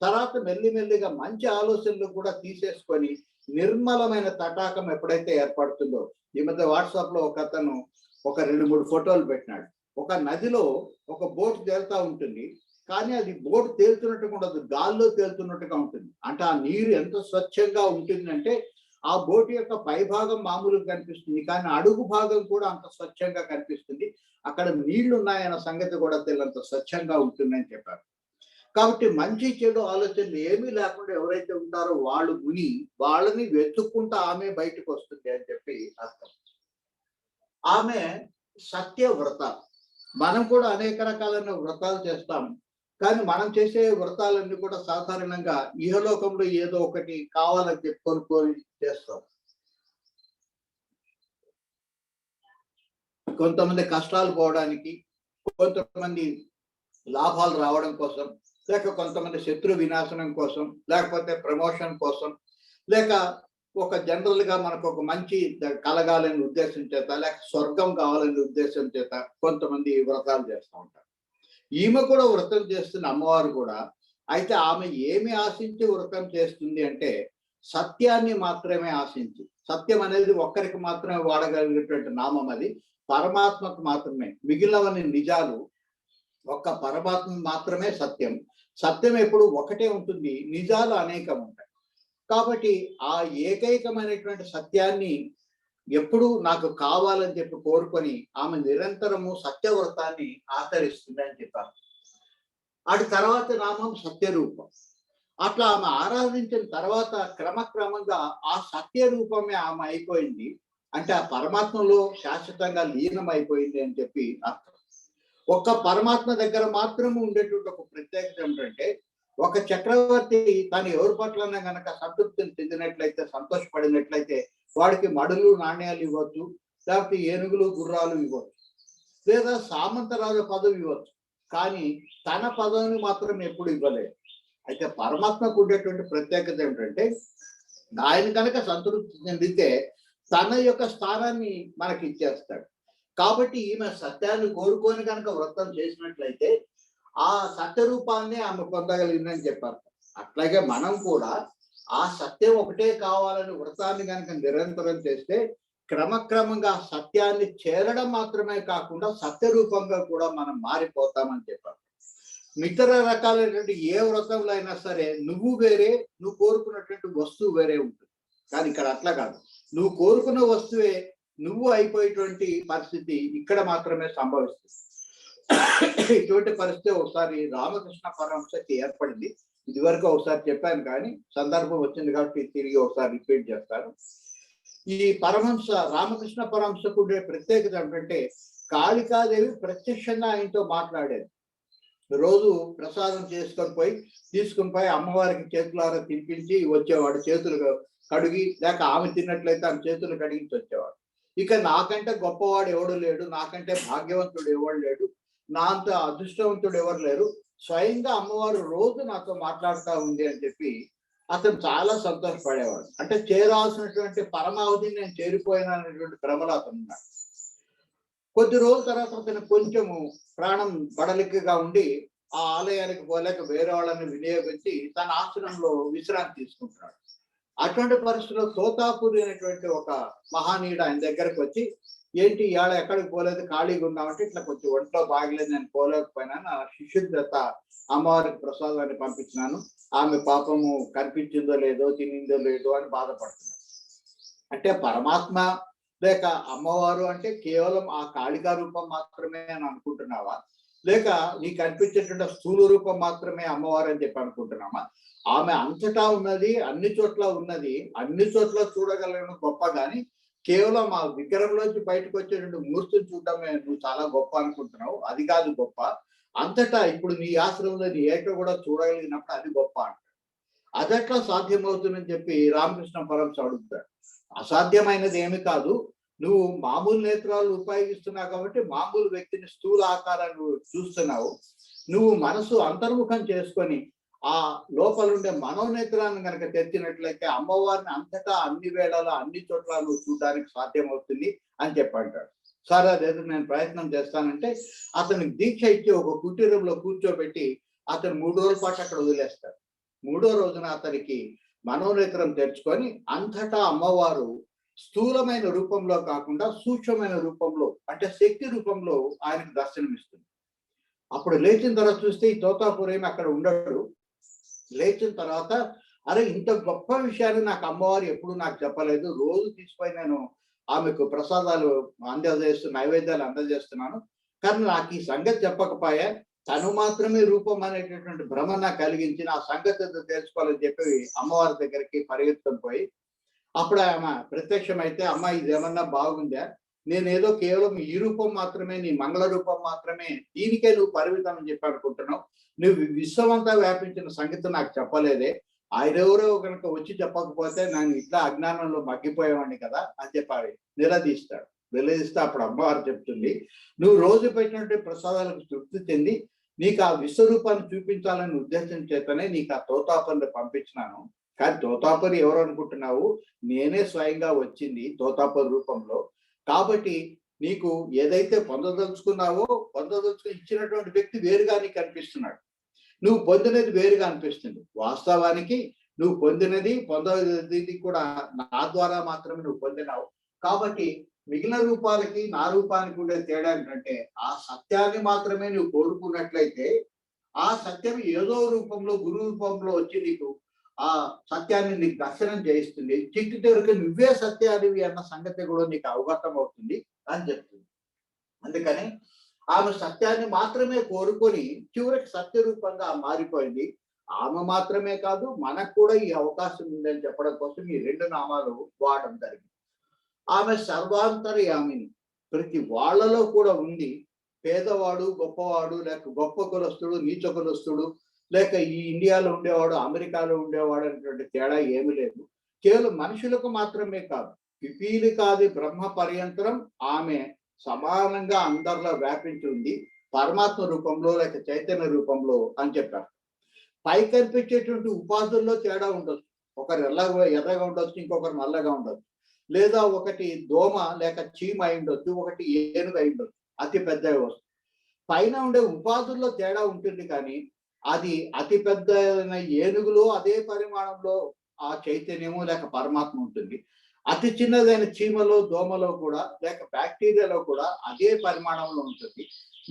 తర్వాత మెల్లిగా మంచి ఆలోచనలు కూడా తీసేసుకొని నిర్మలమైన తటాకం ఎప్పుడైతే ఏర్పడుతుందో, ఈ మధ్య వాట్సాప్ లో ఒక అతను ఒక 2-3 ఫోటోలు పెట్టినాడు. ఒక నదిలో ఒక బోట్ తేలుతా ఉంటుంది, కానీ అది బోట్ తేలుతున్నట్టుగా ఉండదు, గాల్లో తేలుతున్నట్టుగా ఉంటుంది. అంటే ఆ నీరు ఎంత స్వచ్ఛంగా ఉంటుందంటే ఆ బోట్ యొక్క పైభాగం మామూలుగా కనిపిస్తుంది, కానీ అడుగు భాగం కూడా అంత స్వచ్ఛంగా కనిపిస్తుంది. అక్కడ నీళ్లు ఉన్నాయన్న సంగతి కూడా తెలియనంత స్వచ్ఛంగా ఉంటుందని చెప్పారు. కాబట్టి మంచి చెడు ఆలోచనలు ఏమీ లేకుండా ఎవరైతే ఉంటారో వాళ్ళు ముని, వాళ్ళని వెతుక్కుంటా ఆమె బయటకు వస్తుంది అని చెప్పి అర్థం. ఆమె సత్యవ్రత. మనం కూడా అనేక రకాలైన వ్రతాలు చేస్తాం, కానీ మనం చేసే వ్రతాలన్నీ కూడా సాధారణంగా ఇహలోకంలో ఏదో ఒకటి కావాలని చెప్పుకొని చేస్తాం. కొంతమంది కష్టాలు పోవడానికి, కొంతమంది లాభాలు రావడం కోసం, లేక కొంతమంది శత్రు వినాశనం కోసం, లేకపోతే ప్రమోషన్ కోసం, లేక ఒక జనరల్ గా మనకు ఒక మంచి కలగాలనే ఉద్దేశం చేత, లేక స్వర్గం కావాలనే ఉద్దేశం చేత కొంతమంది వ్రతాలు చేస్తూ ఉంటారు. ఈమె కూడా వ్రతం చేస్తున్న అమ్మవారు కూడా. అయితే ఆమె ఏమి ఆశించి వ్రతం చేస్తుంది అంటే సత్యాన్ని మాత్రమే ఆశించి. సత్యం అనేది ఒక్కరికి మాత్రమే వాడగలిగేటువంటి నామం, అది పరమాత్మకు మాత్రమే. మిగిలినవన్నీ నిజాలు, ఒక్క పరమాత్మ మాత్రమే సత్యం. సత్యం ఎప్పుడు ఒకటే ఉంటుంది, నిజాలు అనేకం ఉంటాయి. కాబట్టి ఆ ఏకైకమైనటువంటి సత్యాన్ని ఎప్పుడు నాకు కావాలని చెప్పి కోరుకొని ఆమె నిరంతరము సత్యవ్రతాన్ని ఆచరిస్తుంది అని చెప్పారు. అటు తర్వాత నామం సత్యరూపం. అట్లా ఆమె ఆరాధించిన తర్వాత క్రమక్రమంగా ఆ సత్యరూపమే ఆమె అయిపోయింది. అంటే ఆ పరమాత్మలో శాశ్వతంగా లీనం అయిపోయింది అని చెప్పి అర్థం. ఒక్క పరమాత్మ దగ్గర మాత్రమే ఉండేటువంటి ఒక ప్రత్యేకత ఏమిటంటే, ఒక చక్రవర్తి తను ఎవరి పట్లన్నా గనక సంతృప్తిని చెందినట్లయితే, సంతోషపడినట్లయితే వాడికి మడులు నాణ్యాలు ఇవ్వచ్చు, లేకపోతే ఏనుగులు గుర్రాలు ఇవ్వచ్చు, లేదా సామంతరాజు పదవి ఇవ్వచ్చు. కానీ తన పదవిని మాత్రం ఎప్పుడు ఇవ్వలేదు. అయితే పరమాత్మకు ఉండేటువంటి ప్రత్యేకత ఏమిటంటే, ఆయన కనుక సంతృప్తి చెందితే తన యొక్క స్థానాన్ని మనకి ఇచ్చేస్తాడు. కాబట్టి ఈమె సత్యాన్ని కోరుకొని కనుక వ్రతం చేసినట్లయితే ఆ సత్యరూపాన్ని ఆమె పొందగలిగిందని చెప్పారు. అట్లాగే మనం కూడా ఆ సత్యం ఒకటే కావాలని వ్రతాన్ని కనుక నిరంతరం చేస్తే క్రమక్రమంగా సత్యాన్ని చేరడం మాత్రమే కాకుండా సత్యరూపంగా కూడా మనం మారిపోతామని చెప్పారు. ఇతర రకాలైనటువంటి ఏ వ్రతంలో అయినా సరే నువ్వు వేరే, నువ్వు కోరుకున్నటువంటి వస్తువు వేరే ఉంటుంది. కానీ ఇక్కడ అట్లా కాదు, నువ్వు కోరుకున్న వస్తువే నువ్వు అయిపోయేటువంటి పరిస్థితి ఇక్కడ మాత్రమే సంభవిస్తుంది. ఇటువంటి పరిస్థితి ఒకసారి రామకృష్ణ పరమహంసకి ఏర్పడింది. ఇదివరకు ఒకసారి చెప్పాను, కానీ సందర్భం వచ్చింది కాబట్టి తిరిగి ఒకసారి రిపీట్ చేస్తాను. ఈ పరమహంస రామకృష్ణ పరమహంసకు ఉండే ప్రత్యేకత ఏంటంటే, కాళికాదేవి ప్రత్యక్షంగా ఆయనతో మాట్లాడేది. రోజు ప్రసాదం తీసుకొని పోయి అమ్మవారికి చేతులారా తినిపించి వచ్చేవాడు. చేతులు కడిగి, లేక ఆమె తిన్నట్లయితే ఆమె చేతులు కడిగించి వచ్చేవాడు. ఇక నాకంటే గొప్పవాడు ఎవడు లేడు, నాకంటే భాగ్యవంతుడు ఎవడు లేడు, నా అంత అదృష్టవంతుడు ఎవరు లేరు, స్వయంగా అమ్మవారు రోజు నాతో మాట్లాడుతూ ఉంది అని చెప్పి అతను చాలా సంతోషపడేవాడు. అంటే చేరాల్సినటువంటి పరమావధిని నేను చేరిపోయినా అనేటువంటి భ్రమలో అతను ఉన్నాడు. కొద్ది రోజుల తర్వాత అతను కొంచెము ప్రాణం బడలికగా ఉండి ఆ ఆలయానికి పోలేక వేరే వాళ్ళని వినియోగించి తన ఆశ్రమంలో విశ్రాంతి తీసుకుంటున్నాడు. అటువంటి పరిస్థితుల్లో తోతాపూరి అనేటువంటి ఒక మహానీయుడు ఆయన దగ్గరకు వచ్చి, ఏంటి ఇవాళ ఎక్కడికి పోలేదు, ఖాళీగా ఉన్నామంటే, ఇట్లా కొంచెం ఒంట్లో బాగలేదు, నేను పోలేకపోయినా, నా శిష్యుడి చేత అమ్మవారికి ప్రసాదాన్ని పంపించినాను, ఆమె పాపము కనిపించిందో లేదో తినిందో లేదో అని బాధపడుతున్నాడు. అంటే పరమాత్మ లేక అమ్మవారు అంటే కేవలం ఆ కాళికా రూపం మాత్రమే అని అనుకుంటున్నావా, లేక నీకు అనిపించేటువంటి స్థూల రూపం మాత్రమే అమ్మవారు అని చెప్పి అనుకుంటున్నామా? ఆమె అంతటా ఉన్నది, అన్ని చోట్ల ఉన్నది, అన్ని చోట్ల చూడగలను గొప్ప, కానీ కేవలం ఆ విగ్రహంలోంచి బయటకు వచ్చేటువంటి మూర్తిని చూడటమే నువ్వు చాలా గొప్ప అనుకుంటున్నావు, అది కాదు గొప్ప. అంతటా ఇప్పుడు నీ ఆశ్రమంలో నీ ఏటో కూడా చూడగలిగినప్పుడు అది గొప్ప అంటాడు. అదెట్లా సాధ్యమవుతుందని చెప్పి రామకృష్ణ పరమహంస అడుగుతాడు. అసాధ్యమైనది ఏమి కాదు, నువ్వు మామూలు నేత్రాలు ఉపయోగిస్తున్నావు కాబట్టి మామూలు వ్యక్తిని స్థూల ఆకారాన్ని చూస్తున్నావు. నువ్వు మనసు అంతర్ముఖం చేసుకొని ఆ లోపలుండే మనోనేత్రాన్ని కనుక తెచ్చినట్లయితే అమ్మవారిని అంతటా అన్ని వేళలా అన్ని చోట్ల నువ్వు చూడడానికి సాధ్యమవుతుంది అని చెప్పంటాడు. సరే అదేదో నేను ప్రయత్నం చేస్తానంటే అతనికి దీక్ష ఇచ్చి ఒక కుటీరంలో కూర్చోబెట్టి అతను 3 రోజుల పాటు అక్కడ వదిలేస్తాడు. 3వ రోజున అతనికి మనోనేత్రం తెరుచుకొని అంతటా అమ్మవారు స్థూలమైన రూపంలో కాకుండా సూక్ష్మమైన రూపంలో, అంటే శక్తి రూపంలో ఆయనకు దర్శనమిస్తుంది. అప్పుడు లేచిన తర్వాత చూస్తే ఈ తోతాపూర్ ఏమి అక్కడ ఉండడు. లేచిన తర్వాత, అరే ఇంత గొప్ప విషయాన్ని నాకు అమ్మవారు ఎప్పుడు నాకు చెప్పలేదు, రోజు తీసుకొని నేను ఆమెకు ప్రసాదాలు నైవేద్యాలు అందజేస్తున్నాను, కానీ నాకు ఈ సంగతి చెప్పకపోయా, తను మాత్రమే రూపం అనేటటువంటి భ్రమ నాకు కలిగించి నా సంగతి తెలుసుకోవాలని చెప్పి అమ్మవారి దగ్గరికి పరిగెత్తుకొని పోయి, అప్పుడు ఆమె ప్రత్యక్షమైతే, అమ్మ ఇదేమన్నా బాగుందా, నేనేదో కేవలం ఈ రూపం మాత్రమే, నీ మంగళ రూపం మాత్రమే, దీనికే నువ్వు పరిమితం అని చెప్పి అనుకుంటున్నావు, నువ్వు విశ్వమంతా వ్యాపించిన సంగతి నాకు చెప్పలేదే, ఆయనెవరో కనుక వచ్చి చెప్పకపోతే నేను ఇట్లా అజ్ఞానంలో మగ్గిపోయేవాడిని కదా అని చెప్పాలి నిలదీస్తాడు. నిలదీస్తే అప్పుడు అమ్మవారు చెప్తుంది, నువ్వు రోజు పెట్టినటువంటి ప్రసాదాలకు తృప్తి చెంది నీకు ఆ విశ్వరూపాన్ని చూపించాలని ఉద్దేశం చేతనే నీకు ఆ తోతాపరిని పంపించినాను, కానీ తోతాపరి ఎవరు అనుకుంటున్నావు, నేనే స్వయంగా వచ్చింది తోతాపరి రూపంలో, కాబట్టి నీకు ఏదైతే పొందదలుచుకున్నావో ఇచ్చినటువంటి వ్యక్తి వేరుగా నీకు కనిపిస్తున్నాడు, నువ్వు పొందినది వేరుగా అనిపిస్తుంది. వాస్తవానికి నువ్వు పొందేది కూడా నా ద్వారా మాత్రమే నువ్వు పొందినావు. కాబట్టి మిగిలిన రూపాలకి నా రూపానికి ఉండే తేడా ఏంటంటే, ఆ సత్యాన్ని మాత్రమే నువ్వు కోరుకున్నట్లయితే ఆ సత్యం ఏదో రూపంలో గురు రూపంలో వచ్చి నీకు ఆ సత్యాన్ని నీకు దర్శనం చేయిస్తుంది. చిట్టు చివరికి నువ్వే సత్యానివి అన్న సంగతి కూడా నీకు అవగతం అవుతుంది అని చెప్తుంది. అందుకని ఆమె సత్యాన్ని మాత్రమే కోరుకొని చివరికి సత్య రూపంగా మారిపోయింది. ఆమె మాత్రమే కాదు, మనకు కూడా ఈ అవకాశం ఉందని చెప్పడం కోసం ఈ 2 నామాలు వాడడం జరిగింది. ఆమె సర్వాంతర్యామిని, ప్రతి వాళ్ళలో కూడా ఉంది. పేదవాడు గొప్పవాడు, లేక గొప్ప కులస్తుడు నీచ కులస్తుడు, లేక ఈ ఇండియాలో ఉండేవాడు అమెరికాలో ఉండేవాడు అనేటువంటి తేడా ఏమి లేదు. కేవలం మనుషులకు మాత్రమే కాదు, పిపీలికాది బ్రహ్మ పర్యంతరం ఆమె సమానంగా అందరిలో వ్యాపించి ఉంది, పరమాత్మ రూపంలో లేక చైతన్య రూపంలో అని చెప్పారు. పై కనిపించేటువంటి ఉపాధుల్లో తేడా ఉండొచ్చు, ఒకరు ఎర్రగా ఉండొచ్చు, ఇంకొకరు నల్లగా ఉండొచ్చు, లేదా ఒకటి దోమ లేక చీమ అయి ఉండొచ్చు, ఒకటి ఏనుగు అయి ఉండొచ్చు, అతి పెద్ద వస్తువు. పైన ఉండే ఉపాధుల్లో తేడా ఉంటుంది, కానీ అది అతి పెద్ద ఏనుగులో అదే పరిమాణంలో ఆ చైతన్యము లేక పరమాత్మ ఉంటుంది. అతి చిన్నదైన చీమలో దోమలో కూడా లేక బ్యాక్టీరియాలో కూడా అదే పరిమాణంలో ఉంటుంది.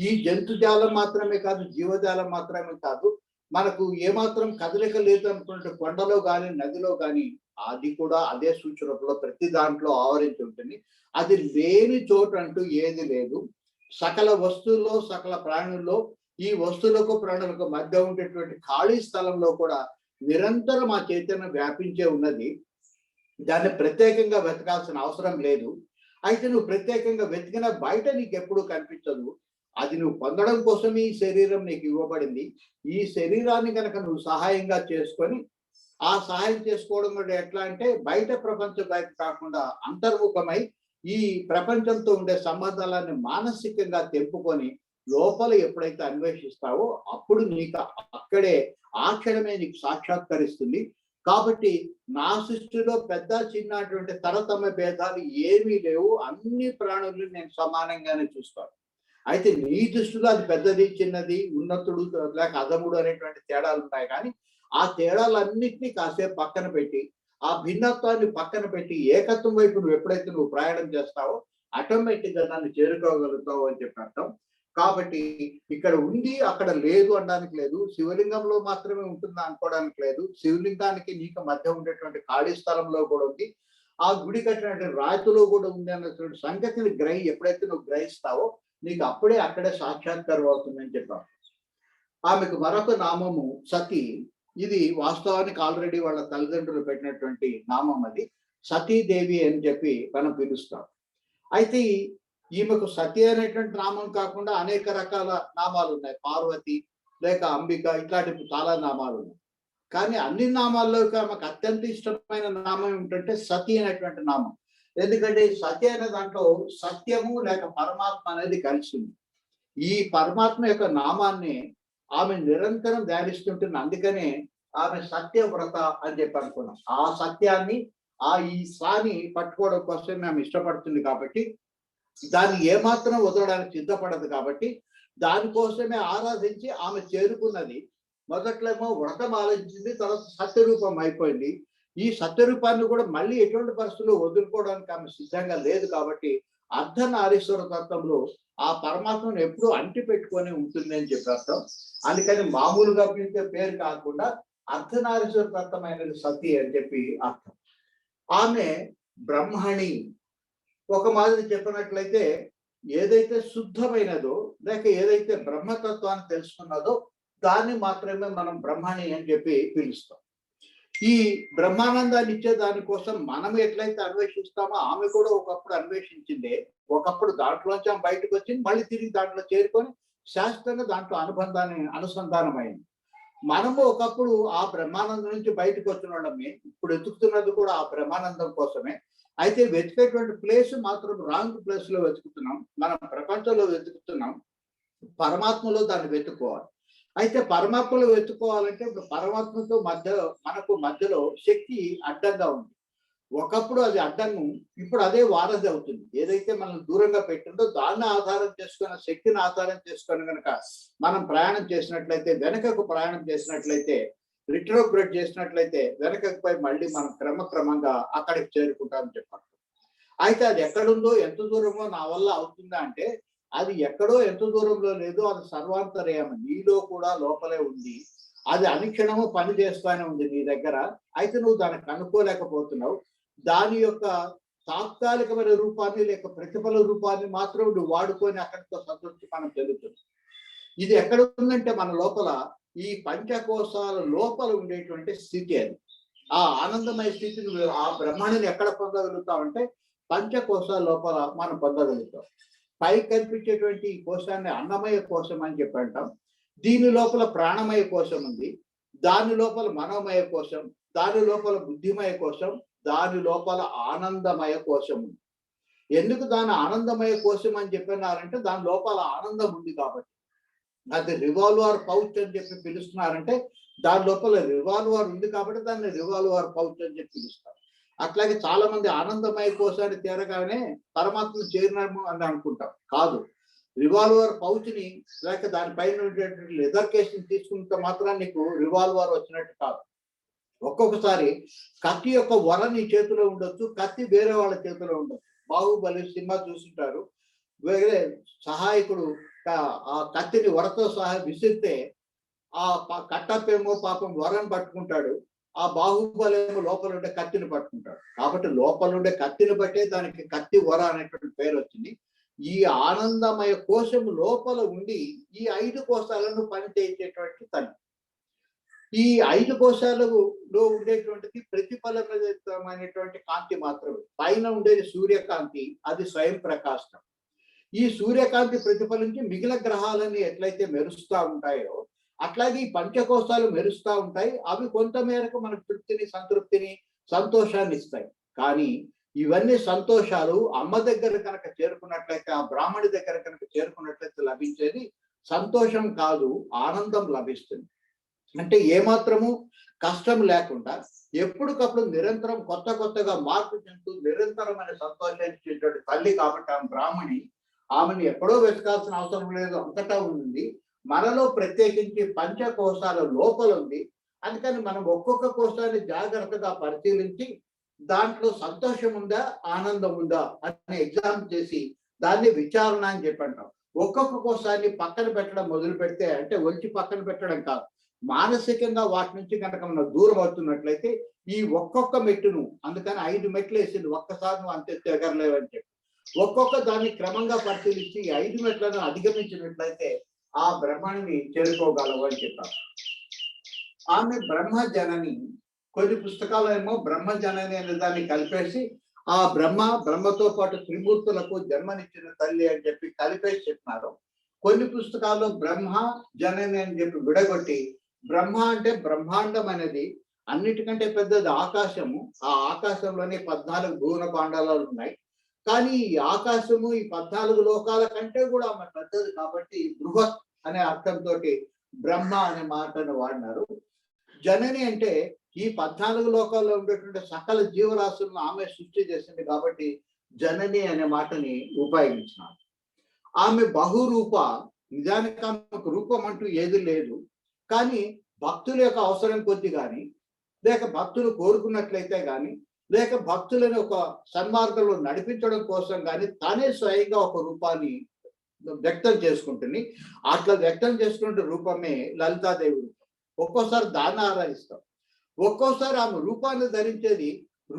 ఈ జంతుజాలం మాత్రమే కాదు, జీవజాలం మాత్రమే కాదు, మనకు ఏమాత్రం కదలిక లేదు అనుకున్నట్టు కొండలో కానీ నదిలో కానీ అది కూడా అదే సూచనలో ప్రతి దాంట్లో ఆవరించి ఉంటుంది. అది లేని చోటు అంటూ ఏది లేదు. సకల వస్తువుల్లో సకల ప్రాణుల్లో ఈ వస్తువులకు ప్రాణులకు మధ్య ఉండేటువంటి ఖాళీ స్థలంలో కూడా నిరంతరం ఆ చైతన్యం వ్యాపించే ఉన్నది. దాన్ని ప్రత్యేకంగా వెతకాల్సిన అవసరం లేదు. అయితే నువ్వు ప్రత్యేకంగా వెతికిన బయట నీకు ఎప్పుడూ కనిపించదు. అది నువ్వు పొందడం కోసం ఈ శరీరం నీకు ఇవ్వబడింది. ఈ శరీరాన్ని కనుక నువ్వు సహాయంగా చేసుకొని, ఆ సహాయం చేసుకోవడం కూడా ఎట్లా అంటే బయట ప్రపంచం వైపు కాకుండా అంతర్ముఖమై ఈ ప్రపంచంతో ఉండే సంబంధాలను మానసికంగా తెంపుకొని లోపల ఎప్పుడైతే అన్వేషిస్తావో అప్పుడు నీకు అక్కడే ఆ క్షణమే నీకు సాక్షాత్కరిస్తుంది. కాబట్టి నా సృష్టిలో పెద్ద చిన్న అటువంటి తరతమ భేదాలు ఏమీ లేవు. అన్ని ప్రాణులను నేను సమానంగానే చూస్తాను. అయితే నీ దృష్టిలో అది పెద్దది, చిన్నది, ఉన్నతుడు లేక అధముడు అనేటువంటి తేడాలు ఉంటాయి. కానీ ఆ తేడాలన్నింటినీ కాసేపు పక్కన పెట్టి, ఆ భిన్నత్వాన్ని పక్కన పెట్టి ఏకత్వం వైపు నువ్వు ఎప్పుడైతే నువ్వు ప్రయాణం చేస్తావో ఆటోమేటిక్గా దాన్ని చేరుకోగలుగుతావు అని చెప్పి అర్థం. కాబట్టి ఇక్కడ ఉంది అక్కడ లేదు అనడానికి లేదు. శివలింగంలో మాత్రమే ఉంటుందా అనుకోవడానికి లేదు. శివలింగానికి నీకు మధ్య ఉండేటువంటి ఖాళీ స్థలంలో కూడా ఉంది. ఆ గుడి కట్టినటువంటి రాతిలో కూడా ఉంది అన్నటువంటి సంగతిని ఎప్పుడైతే నువ్వు గ్రహిస్తావో నీకు అప్పుడే అక్కడే సాక్షాత్కారం అవుతుందని చెప్పారు. ఆమెకు మరొక నామము సతి. ఇది వాస్తవానికి ఆల్రెడీ వాళ్ళ తల్లిదండ్రులు పెట్టినటువంటి నామం. అది సతీదేవి అని చెప్పి మనం పిలుస్తాం. అయితే ఈమెకు సతి అనేటువంటి నామం కాకుండా అనేక రకాల నామాలు ఉన్నాయి. పార్వతి లేక అంబిక ఇట్లాంటి చాలా నామాలు ఉన్నాయి. కానీ అన్ని నామాల్లో ఆమెకు అత్యంత ఇష్టమైన నామం ఏమిటంటే సతి అనేటువంటి నామం. ఎందుకంటే సతి అనే దాంట్లో సత్యము లేక పరమాత్మ అనేది కలిసింది. ఈ పరమాత్మ యొక్క నామాన్ని ఆమె నిరంతరం ధ్యానిస్తుంటుంది. అందుకనే ఆమె సత్యవ్రత అని చెప్పి అనుకున్నాం. ఆ సత్యాన్ని ఈ సాని పట్టుకోవడం కోసం ఆమె ఇష్టపడుతుంది. కాబట్టి దాన్ని ఏమాత్రం వదలడానికి సిద్ధపడదు. కాబట్టి దానికోసమే ఆరాధించి ఆమె చేరుకున్నది. మొదట్లేమో వ్రతం ఆలోచించింది, తర్వాత సత్యరూపం అయిపోయింది. ఈ సత్యరూపాన్ని కూడా మళ్ళీ ఎటువంటి పరిస్థితుల్లో వదులుకోవడానికి ఆమె సిద్ధంగా లేదు. కాబట్టి అర్ధనారీశ్వర తత్వంలో ఆ పరమాత్మను ఎప్పుడూ అంటి పెట్టుకొని ఉంటుంది అని చెప్పి అర్థం. అందుకని మామూలుగా పిలిచే పేరు కాకుండా అర్ధనారీశ్వర తత్వమైనది సతి అని చెప్పి అర్థం. ఆమె బ్రహ్మణి. ఒక మాదిరి చెప్పినట్లయితే ఏదైతే శుద్ధమైనదో లేక ఏదైతే బ్రహ్మతత్వాన్ని తెలుసుకున్నదో దాన్ని మాత్రమే మనం బ్రహ్మణి అని చెప్పి పిలుస్తాం. ఈ బ్రహ్మానందాన్ని ఇచ్చే దానికోసం మనం ఎట్లయితే అన్వేషిస్తామో ఆమె కూడా ఒకప్పుడు అన్వేషించిందే. ఒకప్పుడు దాంట్లోంచి ఆమె బయటకు వచ్చింది, మళ్ళీ తిరిగి దాంట్లో చేరుకొని శాశ్వతంగా దాంట్లో అనుసంధానమైంది. మనము ఒకప్పుడు ఆ బ్రహ్మానందం నుంచి బయటకు వచ్చిన వాళ్ళమే. ఇప్పుడు వెతుకుతున్నది కూడా ఆ బ్రహ్మానందం కోసమే. అయితే వెతికేటువంటి ప్లేస్ మాత్రం రాంగ్ ప్లేస్ లో వెతుకుతున్నాం. మనం ప్రపంచంలో వెతుకుతున్నాం, పరమాత్మలో దాన్ని వెతుక్కోవాలి. అయితే పరమాత్మలో వెతుక్కోవాలంటే ఇప్పుడు పరమాత్మతో మనకు మధ్యలో శక్తి అడ్డంగా ఉంది. ఒకప్పుడు అది అడ్డంగా, ఇప్పుడు అదే వారధి అవుతుంది. ఏదైతే మనం దూరంగా పెట్టిందో దాన్ని ఆధారం చేసుకున్న శక్తిని ఆధారం చేసుకొని కనుక మనం ప్రయాణం చేసినట్లయితే, వెనకకు ప్రయాణం చేసినట్లయితే, రిట్రోగ్రెడ్ చేసినట్లయితే వెనకకు పోయి మళ్ళీ మనం క్రమక్రమంగా అక్కడికి చేరుకుంటామని చెప్పారు. అయితే అది ఎక్కడుందో ఎంత దూరమో నా వల్ల అవుతుందా అంటే అది ఎక్కడో ఎంత దూరంలో లేదు. అది సర్వాంతర్యామి, నీలో కూడా లోపలే ఉంది. అది అనుక్షణము పని చేస్తూనే ఉంది నీ దగ్గర. అయితే నువ్వు దానికి అనుకోలేకపోతున్నావు. దాని యొక్క తాత్కాలికమైన రూపాన్ని లేక ప్రతిఫల రూపాన్ని మాత్రం నువ్వు వాడుకొని అక్కడితో సంతృప్తి మనం చెందుతుంది. ఇది ఎక్కడ ఉందంటే మన లోపల ఈ పంచకోశాల లోపల ఉండేటువంటి స్థితి. అది ఆ ఆనందమయ స్థితిని ఆ బ్రహ్మాండాన్ని ఎక్కడ పొందగలుగుతామంటే పంచకోశాల లోపల మనం పొందగలుగుతాం. పై కనిపించేటువంటి ఈ కోశాన్ని అన్నమయ కోశం అని చెప్పి అంటాం. దీని లోపల ప్రాణమయ కోశం ఉంది, దాని లోపల మనోమయ కోశం, దాని లోపల బుద్ధిమయ కోశం, దాని లోపల ఆనందమయ కోశం ఉంది. ఎందుకు దాని ఆనందమయ కోశం అని చెప్పినారంటే దాని లోపల ఆనందం ఉంది కాబట్టి. అది రివాల్వర్ పౌచ్ అని చెప్పి పిలుస్తున్నారంటే దాని లోపల రివాల్వర్ ఉంది కాబట్టి దాన్ని రివాల్వర్ పౌచ్ అని చెప్పి పిలుస్తారు. అట్లాగే చాలా మంది ఆనందమయ కోశాన్ని తీరగానే పరమాత్మను చేరినాము అని అనుకుంటాం. కాదు, రివాల్వర్ పౌచ్ ని లేక దానిపైన ఉండేటువంటి లెదర్ కేసుని తీసుకుంటే మాత్రం నీకు రివాల్వర్ వచ్చినట్టు కాదు. ఒక్కొక్కసారి కత్తి యొక్క వర నీ చేతిలో ఉండొచ్చు, కత్తి వేరే వాళ్ళ చేతిలో ఉండొచ్చు. బాహుబలి సినిమా చూసింటారు. వేరే సహాయకుడు ఆ కత్తిని వరతో సహా విసిరితే ఆ కట్టప్పేమో పాపం వరను పట్టుకుంటాడు, ఆ బాహుబలేమో లోపల ఉండే కత్తిని పట్టుకుంటాడు. కాబట్టి లోపల ఉండే కత్తిని బట్టే దానికి కత్తి వర అనేటువంటి పేరు వచ్చింది. ఈ ఆనందమయ కోశం లోపల ఉండి ఈ 5 కోశాలను పనిచేసేటువంటి తల్లి. ఈ 5 కోశాలలో ఉండేటువంటిది ప్రతిఫలమైనటువంటి కాంతి మాత్రమే. పైన ఉండేది సూర్యకాంతి, అది స్వయం ప్రకాశం. ఈ సూర్యకాంతి ప్రతిఫలించి మిగిలిన గ్రహాలన్నీ ఎట్లయితే మెరుస్తూ ఉంటాయో అట్లాగే ఈ పంచకోశాలు మెరుస్తూ ఉంటాయి. అవి కొంత మేరకు మనకు తృప్తిని, సంతృప్తిని, సంతోషాన్ని ఇస్తాయి. కానీ ఇవన్నీ సంతోషాలు అమ్మ దగ్గర కనుక చేరుకున్నట్లయితే, ఆ బ్రాహ్మణి దగ్గర కనుక చేరుకున్నట్లయితే లభించేది సంతోషం కాదు, ఆనందం లభిస్తుంది. అంటే ఏమాత్రము కష్టం లేకుండా ఎప్పటికప్పుడు నిరంతరం కొత్త కొత్తగా మార్పు చెందుతూ నిరంతరమైన సంతోషాన్ని ఇచ్చేటువంటి తల్లి కాబట్టి ఆమె బ్రాహ్మణి. ఆమెను ఎక్కడో వెతకాల్సిన అవసరం లేదు, అంతటా ఉంది. మనలో ప్రత్యేకించి పంచకోశాల లోపల ఉంది. అందుకని మనం ఒక్కొక్క కోశాన్ని జాగ్రత్తగా పరిశీలించి దాంట్లో సంతోషం ఉందా, ఆనందం ఉందా అని ఎగ్జామ్ చేసి దాన్ని విచారణ అని చెప్పంటాం. ఒక్కొక్క కోశాన్ని పక్కన పెట్టడం మొదలు పెడితే, అంటే ఒలిచి పక్కన పెట్టడం కాదు, మానసికంగా వాటి నుంచి కనుక మనం దూరం అవుతున్నట్లయితే ఈ ఒక్కొక్క మెట్టును, అందుకని 5 మెట్లు వేసింది, ఒక్కసారి నువ్వు అంతే ఎగరలేవని చెప్పి ఒక్కొక్క దాన్ని క్రమంగా పరిశీలించి 5 మెట్లను అధిగమించినట్లయితే ఆ బ్రహ్మాన్ని చేరుకోగలవు అని చెప్పారు. ఆమె బ్రహ్మజనని. కొన్ని పుస్తకాలు ఏమో బ్రహ్మజనని అనే దాన్ని కలిపేసి ఆ బ్రహ్మతో పాటు త్రిమూర్తులకు జన్మనిచ్చిన తల్లి అని చెప్పి కలిపేసి చెప్పినారు. కొన్ని పుస్తకాల్లో బ్రహ్మ జనని అని చెప్పి విడగొట్టి, బ్రహ్మ అంటే బ్రహ్మాండం అనేది అన్నిటికంటే పెద్దది ఆకాశము. ఆ ఆకాశంలోనే 14 భువన పాండాలు ఉన్నాయి. కానీ ఈ ఆకాశము ఈ 14 లోకాల కంటే కూడా ఆమె పెద్దది కాబట్టి బృహత్ అనే అర్థంతో బ్రహ్మ అనే మాటను వాడినారు. జనని అంటే ఈ 14 లోకాల్లో ఉండేటువంటి సకల జీవరాశులను ఆమె సృష్టి చేసింది కాబట్టి జనని అనే మాటని ఉపయోగించినారు. ఆమె బహురూప. నిజానికి ఆమెకు రూపం అంటూ ఏది లేదు. కానీ భక్తుల యొక్క అవసరం కొద్ది కానీ, లేక భక్తులు కోరుకున్నట్లయితే కానీ, లేక భక్తులను ఒక సన్మార్గంలో నడిపించడం కోసం కానీ తానే స్వయంగా ఒక రూపాన్ని వ్యక్తం చేసుకుంటుంది. అట్లా వ్యక్తం చేసుకునే రూపమే లలితాదేవి రూపం. ఒక్కోసారి దాన్ని ఆరాధిస్తాం. ఒక్కోసారి ఆమె రూపాన్ని ధరించేది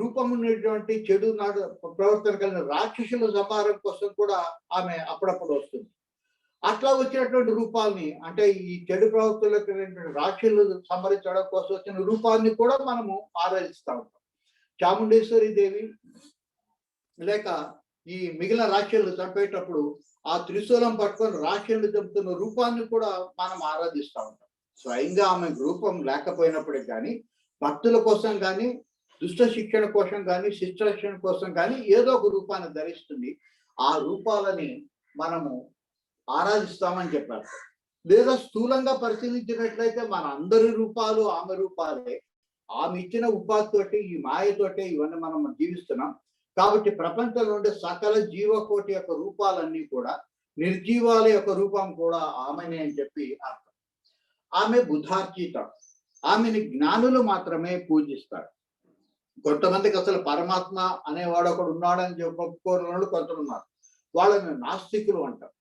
రూపం ఉన్నటువంటి చెడు నాడు ప్రవర్తన కలిగిన రాక్షసుల సంహారం కోసం కూడా ఆమె అప్పుడప్పుడు వస్తుంది. అట్లా వచ్చినటువంటి రూపాల్ని, అంటే ఈ చెడు ప్రవక్తలకు రాక్షసులు సంహరించడం కోసం వచ్చిన రూపాన్ని కూడా మనము ఆరాధిస్తూ ఉంటాం. చాముండేశ్వరి దేవి లేక ఈ మిగిలిన రాక్షసులు చంపేటప్పుడు ఆ త్రిశూలం పట్టుకొని రాక్షసులు చంపుతున్న రూపాన్ని కూడా మనం ఆరాధిస్తూ ఉంటాం. స్వయంగా ఆమె రూపం లేకపోయినప్పటికీ కానీ భక్తుల కోసం కానీ, దుష్ట శిక్షణ కోసం కానీ, శిష్ట రక్షణ కోసం కానీ ఏదో ఒక రూపాన్ని ధరిస్తుంది. ఆ రూపాలని మనము ఆరాధిస్తామని చెప్పారు. లేదా స్థూలంగా పరిశీలించినట్లయితే మన అందరి రూపాలు ఆమె రూపాలే. ఆమె ఇచ్చిన ఉపాధితోటి, ఈ మాయతోటే ఇవన్నీ మనం జీవిస్తున్నాం. కాబట్టి ప్రపంచంలో ఉండే సకల జీవకోటి యొక్క రూపాలన్నీ కూడా నిర్జీవాల యొక్క రూపం కూడా ఆమెనే అని చెప్పి అర్థం. ఆమె బుధార్చిత. ఆమెని జ్ఞానులు మాత్రమే పూజిస్తారు. కొంతమందికి అసలు పరమాత్మ అనేవాడు ఒకడు ఉన్నాడని చెప్పుకోని వాళ్ళు కొంతమంది ఉన్నారు. వాళ్ళని నాస్తికులు అంటారు.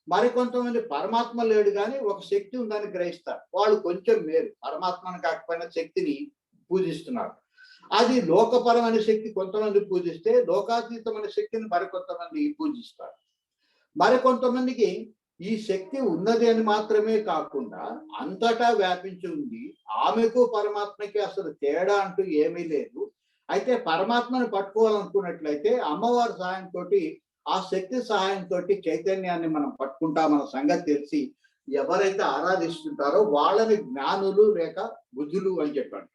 మరి కొంతమంది పరమాత్మ లేడు కానీ ఒక శక్తి ఉందని గ్రహిస్తారు. వాళ్ళు కొంచెం మేలు, పరమాత్మను కాకపోయినా శక్తిని పూజిస్తున్నారు. అది లోకపరమైన శక్తి కొంతమంది పూజిస్తే, లోకాతీతమైన శక్తిని మరికొంతమంది పూజిస్తారు. మరికొంతమందికి ఈ శక్తి ఉన్నది అని మాత్రమే కాకుండా అంతటా వ్యాపించి ఉంది. ఆమెకు పరమాత్మకి అసలు తేడా అంటూ ఏమీ లేదు. అయితే పరమాత్మను పట్టుకోవాలనుకున్నట్లయితే అమ్మవారి సహాయంతో, ఆ శక్తి సహాయంతో చైతన్యాన్ని మనం పట్టుకుంటామన్న సంగతి తెలిసి ఎవరైతే ఆరాధిస్తుంటారో వాళ్ళని జ్ఞానులు లేక బుద్ధులు అని చెప్పాడు.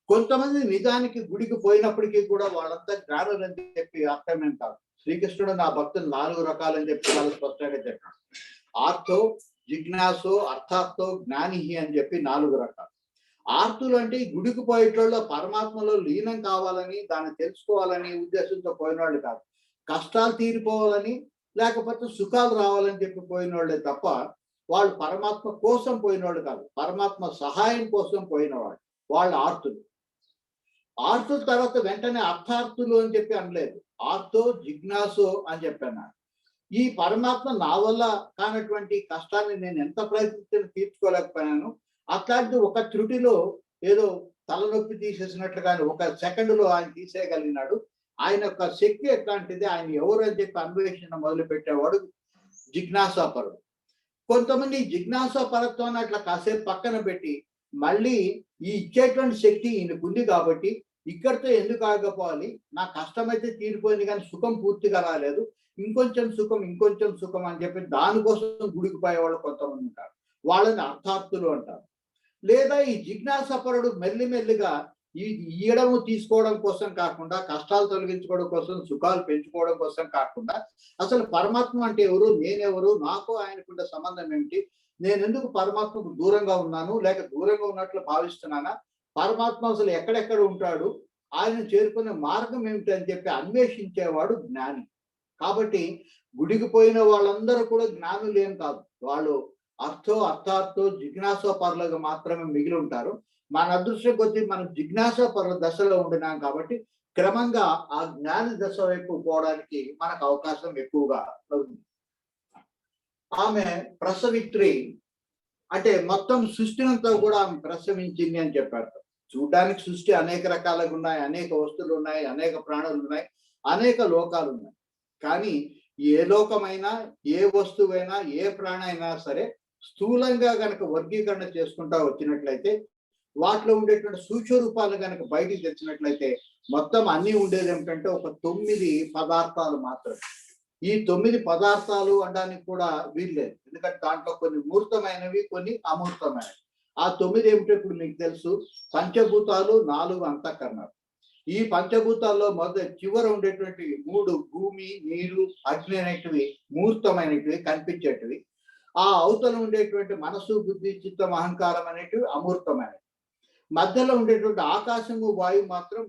కొంతమంది నిజానికి గుడికి పోయినప్పటికీ కూడా వాళ్ళంతా జ్ఞానులు అని చెప్పి అర్థమేం కాదు. శ్రీకృష్ణుడు నా భక్తులు 4 రకాలని చెప్పి చాలా స్పష్టంగా చెప్పాడు. ఆర్తో, జిజ్ఞాసో, అర్థార్థో, జ్ఞాని అని చెప్పి 4 రకాలు. ఆర్తులు అంటే ఈ గుడికి పోయేటోళ్ళు పరమాత్మలో లీనం కావాలని, దాన్ని తెలుసుకోవాలని ఉద్దేశంతో పోయిన వాళ్ళు కాదు. కష్టాలు తీరిపోవాలని, లేకపోతే సుఖాలు రావాలని చెప్పి పోయిన వాళ్ళే తప్ప వాళ్ళు పరమాత్మ కోసం పోయిన వాళ్ళు కాదు. పరమాత్మ సహాయం కోసం పోయిన వాళ్ళు, వాళ్ళు ఆర్తులు. ఆర్తుల తర్వాత వెంటనే అర్థార్థులు అని చెప్పి అనలేదు. ఆర్తో, జిజ్ఞాసో అని చెప్పాను. ఈ పరమాత్మ నా వల్ల కానటువంటి కష్టాన్ని నేను ఎంత ప్రయత్నించి తీర్చుకోలేకపోయాను. అట్లాంటి ఒక త్రుటిలో ఏదో తలనొప్పి తీసేసినట్లుగానే ఒక సెకండ్లో ఆయన తీసేయగలిగినాడు. ఆయన యొక్క శక్తి ఎట్లాంటిది, ఆయన ఎవరు అని చెప్పి అన్వేషణ మొదలు పెట్టేవాడు జిజ్ఞాసాపరుడు. కొంతమంది జిజ్ఞాసాపరత్వాన్ని అట్లా కాసేపు పక్కన పెట్టి మళ్ళీ ఈ ఇచ్చేటువంటి శక్తి ఈయనకుంది కాబట్టి ఇక్కడితో ఎందుకు ఆగపోవాలి, నా కష్టమైతే తీరిపోయింది కానీ సుఖం పూర్తిగా రాలేదు, ఇంకొంచెం సుఖం ఇంకొంచెం సుఖం అని చెప్పి దానికోసం గుడికి పోయే వాళ్ళు కొంతమంది ఉంటారు. వాళ్ళని అర్థార్థులు అంటారు. లేదా ఈ జిజ్ఞాసపరుడు మెల్లిమెల్లిగా ఈ ఇయ్యడము తీసుకోవడం కోసం కాకుండా, కష్టాలు తొలగించుకోవడం కోసం, సుఖాలు పెంచుకోవడం కోసం కాకుండా, అసలు పరమాత్మ అంటే ఎవరు, నేనెవరు, నాకు ఆయనకుండే సంబంధం ఏమిటి, నేనెందుకు పరమాత్మకు దూరంగా ఉన్నాను, లేక దూరంగా ఉన్నట్లు భావిస్తున్నానా, పరమాత్మ అసలు ఎక్కడెక్కడ ఉంటాడు, ఆయన చేరుకునే మార్గం ఏమిటి అని చెప్పి అన్వేషించేవాడు జ్ఞాని. కాబట్టి గుడికి పోయిన వాళ్ళందరూ కూడా జ్ఞానులు ఏం కాదు. వాళ్ళు అర్థార్థో జిజ్ఞాసో పరులుగా మాత్రమే మిగిలి ఉంటారు. మన అదృష్టం కొద్దీ మనం జిజ్ఞాస పరుల దశలో ఉండినాం కాబట్టి క్రమంగా ఆ జ్ఞాన దశ వైపు పోవడానికి మనకు అవకాశం ఎక్కువగా ఉంది. ఆమె ప్రసవిత్రి అంటే మొత్తం సృష్టినంతా కూడా ఆమె ప్రసవించింది అని చెప్పారు. చూడడానికి సృష్టి అనేక రకాలుగా ఉన్నాయి, అనేక వస్తువులు ఉన్నాయి, అనేక ప్రాణులు ఉన్నాయి, అనేక లోకాలు ఉన్నాయి. కానీ ఏ లోకమైనా, ఏ వస్తువైనా, ఏ ప్రాణైనా సరే స్థూలంగా గనక వర్గీకరణ చేసుకుంటా వచ్చినట్లయితే, వాటిలో ఉండేటువంటి సూక్ష్మ రూపాలు కనుక బయటికి తెచ్చినట్లయితే మొత్తం అన్ని ఉండేది ఏమిటంటే ఒక 9 పదార్థాలు మాత్రమే. ఈ 9 పదార్థాలు అనడానికి కూడా వీల్లేదు. ఎందుకంటే దాంట్లో కొన్ని మూర్తమైనవి, కొన్ని అమూర్తమైనవి. ఆ 9 ఏమిటో ఇప్పుడు మీకు తెలుసు. పంచభూతాలు, 4 అంతఃకరణాలు. ఈ పంచభూతాల్లో చివర ఉండేటువంటి 3 భూమి, నీరు, అగ్ని అనేటివి మూర్తమైనటివి, కనిపించేటివి. ఆ అవతల ఉండేటువంటి మనసు, బుద్ధి, చిత్తం, అహంకారం అనేటివి అమూర్తమైనవి. మధ్యలో ఉండేటువంటి ఆకాశము, వాయువు మాత్రం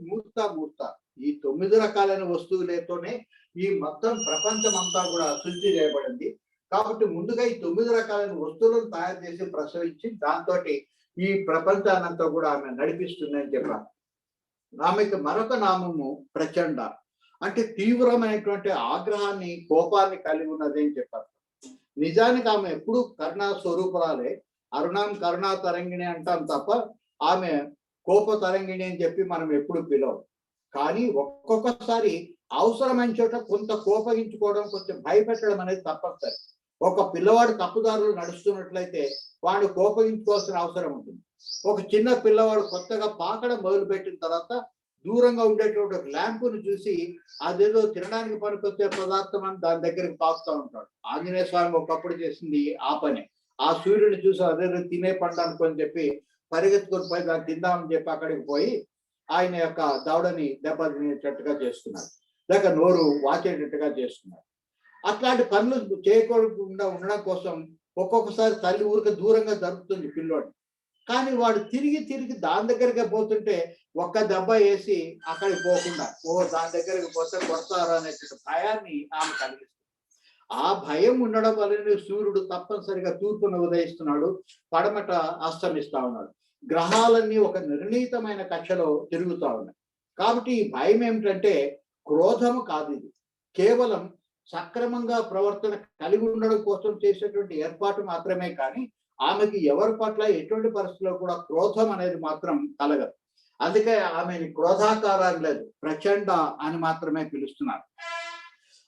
మూర్త. ఈ 9 రకాలైన వస్తువులతోనే ఈ మొత్తం ప్రపంచం అంతా కూడా సృష్టి చేయబడింది. కాబట్టి ముందుగా ఈ 9 రకాలైన వస్తువులను తయారు చేసి ప్రసవించి దాంతో ఈ ప్రపంచాన్నంతా కూడా ఆమె నడిపిస్తుంది అని చెప్పారు. ఆమెకు మరొక నామము ప్రచండ, అంటే తీవ్రమైనటువంటి ఆగ్రహాన్ని, కోపాన్ని కలిగి ఉన్నది అని చెప్పారు. నిజానికి ఆమె ఎప్పుడు కరుణా స్వరూపురాలే. అరుణాం కరుణా తరంగిణి అంటాం తప్ప ఆమె కోప తరంగిణి అని చెప్పి మనం ఎప్పుడు పిలవం. కానీ ఒక్కొక్కసారి అవసరమైన చోట కొంత కోపగించుకోవడం, కొంచెం భయపెట్టడం అనేది తప్పనిసరి. ఒక పిల్లవాడు తప్పుదారులు నడుస్తున్నట్లయితే వాడు కోపగించుకోవాల్సిన అవసరం ఉంటుంది. ఒక చిన్న పిల్లవాడు కొత్తగా పాకడం మొదలుపెట్టిన తర్వాత దూరంగా ఉండేటువంటి ఒక ల్యాంపును చూసి అదేదో తినడానికి పనికొచ్చే పదార్థం అని దాని దగ్గరికి పాకుతూ ఉంటాడు. ఆంజనేయ స్వామి ఒకప్పుడు చేసింది ఆ పని. ఆ సూర్యుడిని చూసి అదేదో తినే పండు అనుకొని చెప్పి పరిగెత్తుకొని పోయి దాన్ని తిందామని చెప్పి అక్కడికి పోయి ఆయన యొక్క దవడని దెబ్బతినేటట్టుగా చేసుకున్నాడు, లేక నోరు వాచేటట్టుగా చేసుకున్నాడు. అట్లాంటి పనులు చేయకుండా ఉండడం కోసం ఒక్కొక్కసారి తల్లి ఊరికి దూరంగా జరుగుతుంది పిల్లోడు. కానీ వాడు తిరిగి దాని దగ్గరికి పోతుంటే ఒక్క దెబ్బ వేసి అక్కడికి పోకుండా, దాని దగ్గరికి పోతే కొడతారు అనేటువంటి భయాన్ని ఆమె కలిగిస్తుంది. ఆ భయం ఉండడం వల్లనే సూర్యుడు తప్పనిసరిగా తూర్పున ఉదయిస్తున్నాడు, పడమట అస్తమిస్తా ఉన్నాడు. గ్రహాలన్నీ ఒక నిర్ణీతమైన కక్షలో తిరుగుతా ఉన్నాయి. కాబట్టి ఈ భయం ఏమిటంటే క్రోధము కాదు, ఇది కేవలం సక్రమంగా ప్రవర్తన కలిగి ఉండడం కోసం చేసేటువంటి ఏర్పాటు మాత్రమే. కానీ ఆమెకి ఎవరి పట్ల ఎటువంటి పరిస్థితుల్లో కూడా క్రోధం అనేది మాత్రం కలగదు. అందుకే ఆమెని క్రోధాకారాన్ని లేదు, ప్రచండ అని మాత్రమే పిలుస్తున్నారు.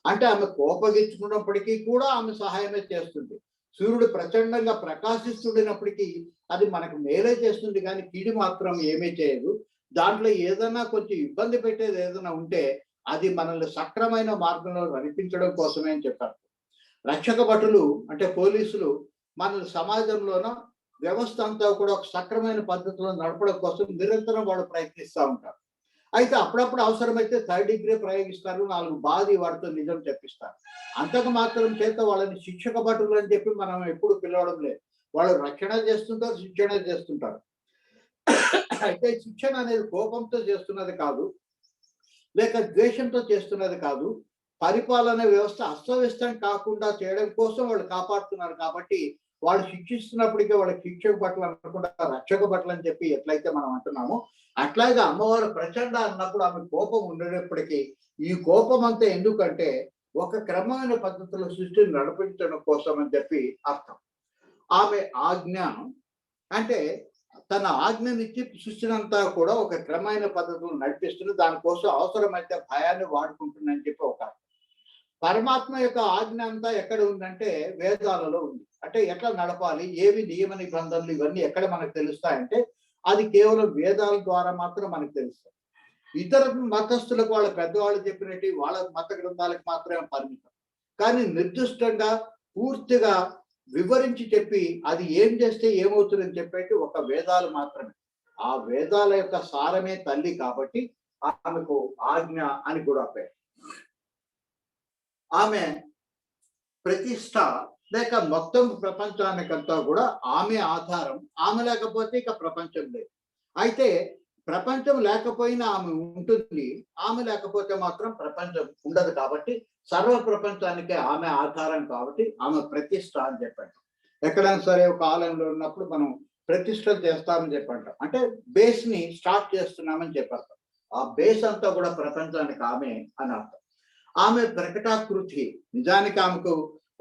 అంటే ఆమె కోపగించుకున్నప్పటికీ కూడా ఆమె సహాయమే చేస్తుంది. సూర్యుడు ప్రచండంగా ప్రకాశిస్తుండినప్పటికీ అది మనకు మేలే చేస్తుంది, కానీ కీడు మాత్రం ఏమీ చేయదు. దాంట్లో ఏదైనా కొంచెం ఇబ్బంది పెట్టేది ఏదైనా ఉంటే అది మనల్ని సక్రమైన మార్గంలో నడిపించడం కోసమే అని చెప్పారు. రక్షక భటులు అంటే పోలీసులు మన సమాజంలోన వ్యవస్థ అంతా కూడా ఒక సక్రమైన పద్ధతిలో నడపడం కోసం నిరంతరం వాళ్ళు ప్రయత్నిస్తూ ఉంటారు. అయితే అప్పుడప్పుడు అవసరమైతే 3rd డిగ్రీ ప్రయోగిస్తారు, 4 బాధి వాడితో నిజం చెప్పిస్తారు. అంతకు మాత్రం చేత వాళ్ళని శిక్షక భటులు అని చెప్పి మనం ఎప్పుడు పిలవడం లేదు. వాళ్ళు రక్షణ చేస్తుంటారు, శిక్షణ చేస్తుంటారు. అయితే శిక్షణ అనేది కోపంతో చేస్తున్నది కాదు, లేక ద్వేషంతో చేస్తున్నది కాదు. పరిపాలన వ్యవస్థ అస్తవ్యస్తం కాకుండా చేయడం కోసం వాళ్ళు కాపాడుతున్నారు. కాబట్టి వాళ్ళు శిక్షిస్తున్నప్పటికీ వాళ్ళకి శిక్షక పట్ల అనకుండా రక్షక పట్ల అని చెప్పి ఎట్లయితే మనం అంటున్నామో, అట్లాగే అమ్మవారు ప్రచండ అన్నప్పుడు ఆమె కోపం ఉండేటప్పటికీ ఈ కోపం అంతా ఎందుకంటే ఒక క్రమమైన పద్ధతిలో సృష్టిని నడిపించడం కోసం అని చెప్పి అర్థం. ఆమె ఆజ్ఞ అంటే తన ఆజ్ఞనిచ్చి సృష్టినంతా కూడా ఒక క్రమమైన పద్ధతిలో నడిపిస్తుంది, దానికోసం అవసరమైతే భయాన్ని వాడుకుంటుందని చెప్పి ఒక అర్థం. పరమాత్మ యొక్క ఆజ్ఞ అంతా ఎక్కడ ఉందంటే వేదాలలో ఉంది. అంటే ఎట్లా నడపాలి, ఏవి నియమ నిబంధనలు, ఇవన్నీ ఎక్కడ మనకు తెలుస్తాయంటే అది కేవలం వేదాల ద్వారా మాత్రం మనకు తెలుస్తాయి. ఇతర మతస్థులకు వాళ్ళ పెద్దవాళ్ళు చెప్పినట్టు వాళ్ళ మత గ్రంథాలకు మాత్రమే పరిమితం. కానీ నిర్దిష్టంగా పూర్తిగా వివరించి చెప్పి అది ఏం చేస్తే ఏమవుతుందని చెప్పేటి ఒక వేదాలు మాత్రమే. ఆ వేదాల యొక్క సారమే తల్లి కాబట్టి ఆమెకు ఆజ్ఞ అని కూడా పేరు. ఆమె ప్రతిష్ట లేక మొత్తం ప్రపంచానికంతా కూడా ఆమె ఆధారం. ఆమె లేకపోతే ఇక ప్రపంచం లేదు. అయితే ప్రపంచం లేకపోయినా ఆమె ఉంటుంది. ఆమె లేకపోతే మాత్రం ప్రపంచం ఉండదు కాబట్టి సర్వ ప్రపంచానికే ఆమె ఆధారం కాబట్టి ఆమె ప్రతిష్ట అని చెప్పండి. ఎక్కడైనా సరే ఒక ఆలయంలో ఉన్నప్పుడు మనం ప్రతిష్టలు చేస్తామని చెప్పంటాం. అంటే బేస్ ని స్టార్ట్ చేస్తున్నామని చెప్పారు. ఆ బేస్ అంతా కూడా ప్రపంచానికి ఆమె అని అర్థం. ఆమె ప్రకటాకృతి. నిజానికి ఆమెకు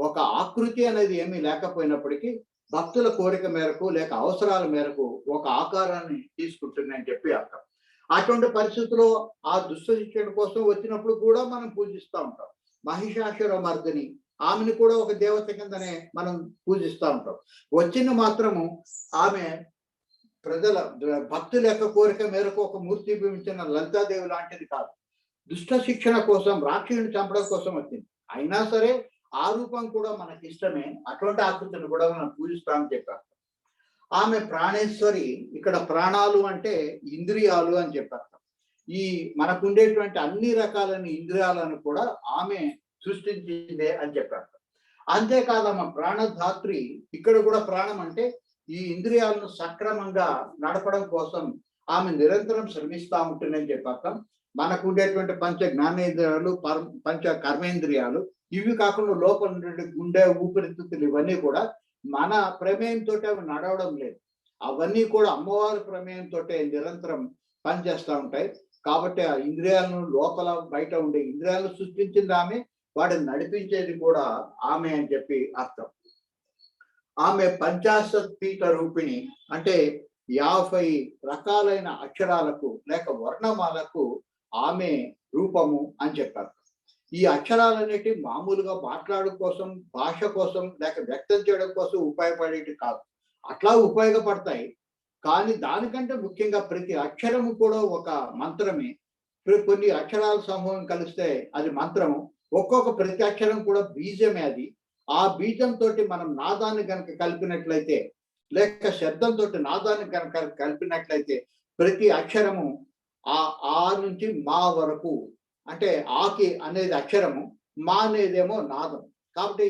ఒక ఆకృతి అనేది ఏమీ లేకపోయినప్పటికీ భక్తుల కోరిక మేరకు లేక అవసరాల మేరకు ఒక ఆకారాన్ని తీసుకుంటుందని చెప్పి అర్థం. అటువంటి పరిస్థితుల్లో ఆ దుష్ట శిక్షణ కోసం వచ్చినప్పుడు కూడా మనం పూజిస్తూ ఉంటాం. మహిషాసుర మర్దిని, ఆమెను కూడా ఒక దేవత కిందనే మనం పూజిస్తూ ఉంటాం. వచ్చిన మాత్రము ఆమె ప్రజల భక్తుల యొక్క కోరిక మేరకు ఒక మూర్తి భూమించిన లలితాదేవి లాంటిది కాదు. దుష్ట శిక్షణ కోసం, రాక్షసుని చంపడం కోసం వచ్చింది. అయినా సరే ఆ రూపం కూడా మనకి ఇష్టమే. అటువంటి ఆకృతిని కూడా మనం పూజిస్తామని చెప్పారు. ఆమె ప్రాణేశ్వరి. ఇక్కడ ప్రాణాలు అంటే ఇంద్రియాలు అని చెప్పారు. ఈ మనకు ఉండేటువంటి అన్ని రకాలైన ఇంద్రియాలను కూడా ఆమె సృష్టించిందే అని చెప్పారు. అంతేకాదమ్మ ప్రాణధాత్రి. ఇక్కడ కూడా ప్రాణం అంటే ఈ ఇంద్రియాలను సక్రమంగా నడపడం కోసం ఆమె నిరంతరం శ్రమిస్తూ ఉంటుందని చెప్పారు. మనకు ఉండేటువంటి పంచ జ్ఞానేంద్రియాలు, పంచ కర్మేంద్రియాలు, ఇవి కాకుండా లోపల గుండె, ఊపిరితిత్తులు ఇవన్నీ కూడా మన ప్రమేయంతో అవి నడవడం లేదు. అవన్నీ కూడా అమ్మవారి ప్రమేయంతో నిరంతరం పనిచేస్తూ ఉంటాయి. కాబట్టి ఆ ఇంద్రియాలను లోపల బయట ఉండే ఇంద్రియాలను సృష్టించింది ఆమె, వాటిని నడిపించేది కూడా ఆమె అని చెప్పి అర్థం. ఆమె పంచాశత్ పీఠ రూపిణి. అంటే 50 రకాలైన అక్షరాలకు లేక వర్ణమాలకు ఆమె రూపము అని చెప్పారు. ఈ అక్షరాలన్నిటి మామూలుగా మాట్లాడడం కోసం, భాష కోసం లేక వ్యక్తం చేయడం కోసం ఉపయోగపడేవి కాదు. అట్లా ఉపయోగపడతాయి. కానీ దానికంటే ముఖ్యంగా ప్రతి అక్షరము కూడా ఒక మంత్రమే. కొన్ని అక్షరాల సమూహం కలిస్తే అది మంత్రము. ఒక్కొక్క ప్రతి అక్షరం కూడా బీజమే. అది ఆ బీజంతో మనం నాదాన్ని కనుక కలిపినట్లయితే లేక శబ్దంతో నాదాన్ని కనుక కలిపినట్లయితే ప్రతి అక్షరము ఆ నుంచి మా వరకు, అంటే ఆకి అనేది అక్షరము, మా అనేదేమో నాదం. కాబట్టి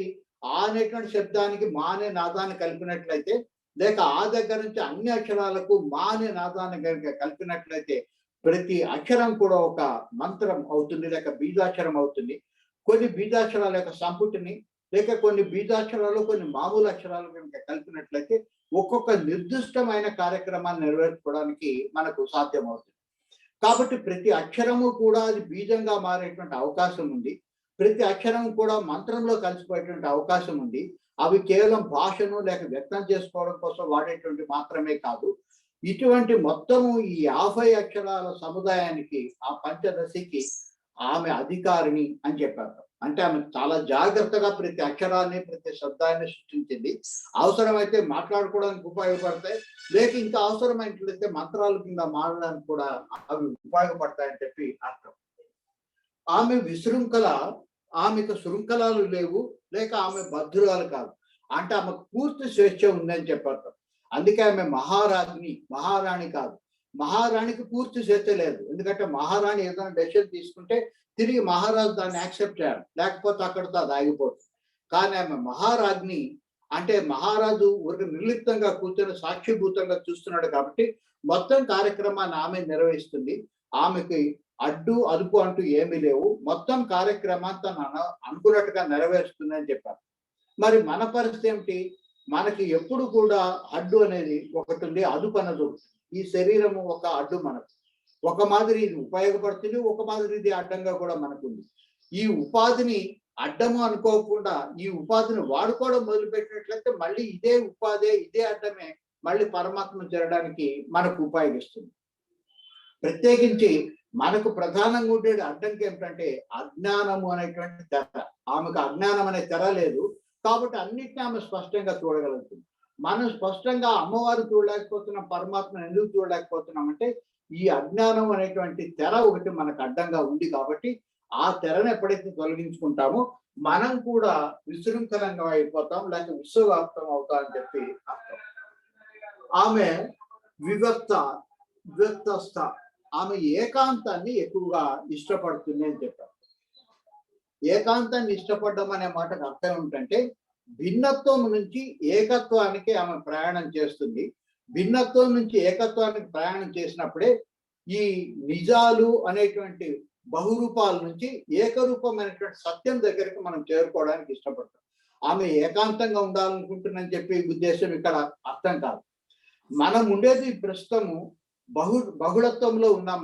ఆ అనేటువంటి శబ్దానికి మా అనే నాదాన్ని కలిపినట్లయితే లేక ఆ దగ్గర నుంచి అన్ని అక్షరాలకు మా అనే నాదాన్ని కనుక కలిపినట్లయితే ప్రతి అక్షరం కూడా ఒక మంత్రం అవుతుంది లేక బీజాక్షరం అవుతుంది. కొన్ని బీజాక్షరాల యొక్క సంపుటిని లేక కొన్ని బీజాక్షరాలు కొన్ని మామూలు అక్షరాలు కనుక కలిపినట్లయితే ఒక్కొక్క నిర్దిష్టమైన కార్యక్రమాన్ని నెరవేర్చుకోవడానికి మనకు సాధ్యమవుతుంది. కాబట్టి ప్రతి అక్షరము కూడా అది బీజంగా మారేటువంటి అవకాశం ఉంది. ప్రతి అక్షరం కూడా మంత్రంలో కలిసిపోయేటువంటి అవకాశం ఉంది. అవి కేవలం భాషను లేక వ్యక్తం చేసుకోవడం కోసం వాడేటువంటి మాత్రమే కాదు. ఇటువంటి మొత్తము ఈ 50 అక్షరాల సముదాయానికి, ఆ పంచదశికి ఆమె అధికారిని అని చెప్పారు. అంటే ఆమె చాలా జాగ్రత్తగా ప్రతి అక్షరాన్ని ప్రతి శబ్దాన్ని సృష్టించింది. అవసరమైతే మాట్లాడుకోవడానికి ఉపయోగపడతాయి, లేక ఇంకా అవసరమైనట్లయితే మంత్రాల కింద మారడానికి కూడా అవి ఉపయోగపడతాయని చెప్పి అర్థం. ఆమె విశృంఖల. ఆమెకు శృంఖలాలు లేవు లేక ఆమె బద్ధురాలు కాదు. అంటే ఆమెకు పూర్తి స్వేచ్ఛ ఉందని చెప్పారు. అందుకే ఆమె మహారాజ్ని, మహారాణి కాదు. మహారాణికి పూర్తి స్వేచ్ఛ లేదు. ఎందుకంటే మహారాణి ఏదైనా డెసిషన్ తీసుకుంటే తిరిగి మహారాజు దాన్ని యాక్సెప్ట్ చేయాలి, లేకపోతే అక్కడితో అది ఆగిపోతుంది. కానీ ఆమె మహారాజ్ని. అంటే మహారాజు ఊరికి నిర్లిప్తంగా కూర్చొని సాక్షిభూతంగా చూస్తున్నాడు కాబట్టి మొత్తం కార్యక్రమాన్ని ఆమె నిర్వహిస్తుంది. ఆమెకి అడ్డు అదుపు అంటూ ఏమీ లేవు. మొత్తం కార్యక్రమాన్ని తను అనుకున్నట్టుగా నెరవేరుస్తుంది అని చెప్పారు. మరి మన పరిస్థితి ఏమిటి? మనకి ఎప్పుడు కూడా అడ్డు అనేది ఒకటి ఉంది, అదుపు అనేది ఒకటి. ఈ శరీరము ఒక అడ్డు మనకు. ఒక మాదిరి ఇది ఉపయోగపడుతుంది, ఒక మాదిరి ఇది అడ్డంగా కూడా మనకుంది. ఈ ఉపాధిని అడ్డము అనుకోకుండా ఈ ఉపాధిని వాడుకోవడం మొదలుపెట్టినట్లయితే మళ్ళీ ఇదే ఉపాధి, ఇదే అడ్డమే మళ్ళీ పరమాత్మ చేరడానికి మనకు ఉపయోగిస్తుంది. ప్రత్యేకించి మనకు ప్రధానంగా ఉండే అడ్డంకి ఏమిటంటే అజ్ఞానము అనేటువంటి తెర. ఆమెకు అజ్ఞానం అనే తెర లేదు కాబట్టి అన్నిటిని ఆమె స్పష్టంగా చూడగలుగుతుంది. మనం స్పష్టంగా అమ్మవారు చూడలేకపోతున్నాం, పరమాత్మను ఎందుకు చూడలేకపోతున్నాం అంటే ఈ అజ్ఞానం అనేటువంటి తెర ఒకటి మనకు అడ్డంగా ఉంది కాబట్టి ఆ తెరను ఎప్పుడైతే తొలగించుకుంటామో మనం కూడా విశృంఖలంగా అయిపోతాం, లేక విశ్వవ్యాప్తం అవుతాం అని చెప్పి అర్థం. ఆమె వివక్తస్థ, ఆమె ఏకాంతాన్ని ఎక్కువగా ఇష్టపడుతుంది అని చెప్పారు. ఏకాంతాన్ని ఇష్టపడడం అనే మాటకు అర్థం ఏమిటంటే భిన్నత్వం నుంచి ఏకత్వానికి ఆమె ప్రయాణం చేస్తుంది. భిన్నత్వం నుంచి ఏకత్వానికి ప్రయాణం చేసినప్పుడే ఈ నిజాలు అనేటువంటి బహురూపాల నుంచి ఏకరూపమైనటువంటి సత్యం దగ్గరికి మనం చేరుకోవడానికి ఇష్టపడతాం. ఆమె ఏకాంతంగా ఉండాలనుకుంటుందని చెప్పి ఉద్దేశం ఇక్కడ అర్థం కాదు. మనం ఉండేది ప్రస్తుతము బహుళత్వంలో ఉన్నాం.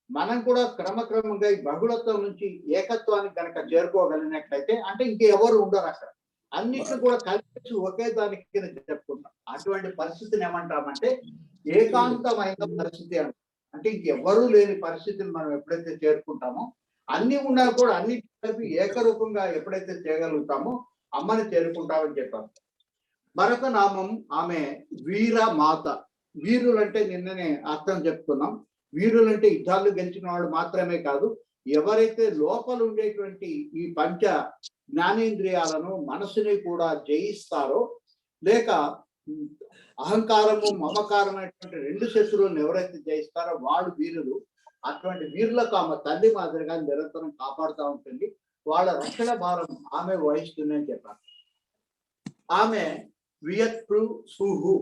మనం కూడా క్రమక్రమంగా ఈ బహుళత్వం నుంచి ఏకత్వానికి కనుక చేరుకోగలిగినట్లయితే అంటే ఇంకెవరు ఉండరు అక్కడ, అన్నిటిని కూడా కలిసి ఒకే దానికి చెప్పుకుంటాం. అటువంటి పరిస్థితిని ఏమంటామంటే ఏకాంతమైన పరిస్థితి అంటాం. అంటే ఇంకెవ్వరూ లేని పరిస్థితిని మనం ఎప్పుడైతే చేరుకుంటామో, అన్ని ఉన్నా కూడా అన్నిటి కలిపి ఏకరూపంగా ఎప్పుడైతే చేయగలుగుతామో అమ్మని చేరుకుంటామని చెప్పాము. మరొక నామం ఆమె వీర మాత. వీరులంటే నిన్ననే అర్థం చెప్పుకున్నాం. వీరులంటే యుద్ధాలు గెలిచిన వాళ్ళు మాత్రమే కాదు, ఎవరైతే లోపల ఉండేటువంటి ఈ పంచ జ్ఞానేంద్రియాలను మనసుని కూడా జయిస్తారో, లేక అహంకారము మమకారం అనేటువంటి రెండు శత్రువులను ఎవరైతే జయిస్తారో వాళ్ళు వీరులు. అటువంటి వీరులకు ఆమె తల్లి మాదిరిగా నిరంతరం కాపాడుతూ ఉంటుంది. వాళ్ళ రక్షణ భారం ఆమె వహిస్తుంది అని చెప్పారు. ఆమె వియత్ప్రు సుహు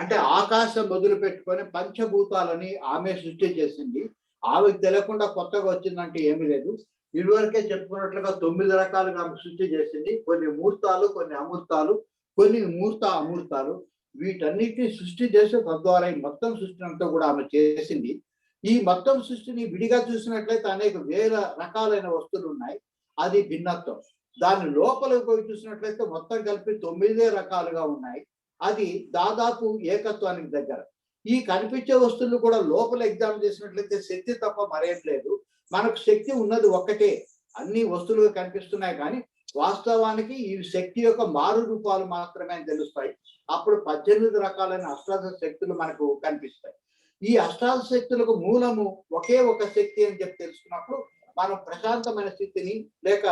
అంటే ఆకాశం మొదలు పెట్టుకొని పంచభూతాలని ఆమె సృష్టి చేసింది. ఆమెకు తెలియకుండా కొత్తగా వచ్చిందంటే ఏమీ లేదు. ఇదివరకే చెప్పుకున్నట్లుగా 9 రకాలుగా ఆమె సృష్టి చేసింది. కొన్ని మూర్తాలు, కొన్ని అమూర్తాలు, కొన్ని అమూర్తాలు, వీటన్నిటిని సృష్టి చేసి తద్వారా ఈ మొత్తం సృష్టి అంతా కూడా ఆమె చేసింది. ఈ మొత్తం సృష్టిని విడిగా చూసినట్లయితే అనేక వేల రకాలైన వస్తువులు ఉన్నాయి, అది భిన్నత్వం. దాని లోపలికి పోయి చూసినట్లయితే మొత్తం కలిపి 9 రకాలుగా ఉన్నాయి, అది దాదాపు ఏకత్వానికి దగ్గర. ఈ కనిపించే వస్తువులు కూడా లోపల ఎగ్జామ్ చేసినట్లయితే శక్తి తప్ప మరేం లేదు. మనకు శక్తి ఉన్నది ఒక్కటే, అన్ని వస్తువులు కనిపిస్తున్నాయి, కానీ వాస్తవానికి ఈ శక్తి యొక్క మారు రూపాలు మాత్రమే తెలుస్తాయి. అప్పుడు 18 రకాలైన అష్టాదశ శక్తులు మనకు కనిపిస్తాయి. ఈ అష్టాదశ శక్తులకు మూలము ఒకే ఒక శక్తి అని చెప్పి తెలుసుకున్నప్పుడు మనం ప్రశాంతమైన స్థితిని లేక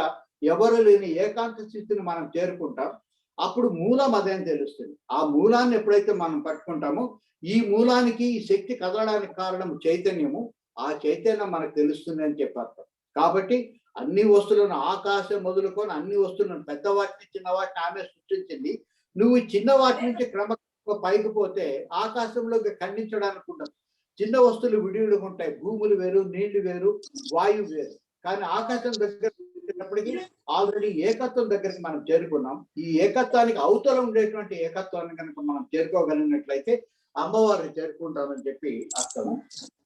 ఎవరు లేని ఏకాంత స్థితిని మనం చేరుకుంటాం. అప్పుడు మూలం అదేం తెలుస్తుంది. ఆ మూలాన్ని ఎప్పుడైతే మనం పట్టుకుంటామో ఈ మూలానికి ఈ శక్తి కదలడానికి కారణం చైతన్యము. ఆ చైతన్యం మనకు తెలుస్తుంది అని చెప్పారు. కాబట్టి అన్ని వస్తువులను ఆకాశం మొదలుకొని అన్ని వస్తువులను పెద్దవాటిని చిన్నవాటిని ఆమె సృష్టించింది. నువ్వు చిన్న వాటి నుంచి క్రమంగా పైకి పోతే ఆకాశంలోకి ఖండించడానికి ఉండదు. చిన్న వస్తువులు విడివిడిగా ఉంటాయి. భూములు వేరు, నీళ్లు వేరు, వాయువు వేరు. కానీ ఆకాశం దగ్గర వచ్చేటప్పటికి ఆల్రెడీ ఏకత్వం దగ్గరికి మనం చేరుకున్నాం. ఈ ఏకత్వానికి అవతల ఉండేటువంటి ఏకత్వాన్ని కనుక మనం చేరుకోగలిగినట్లయితే అమ్మవారిని చేరుకుంటామని చెప్పి అర్థము.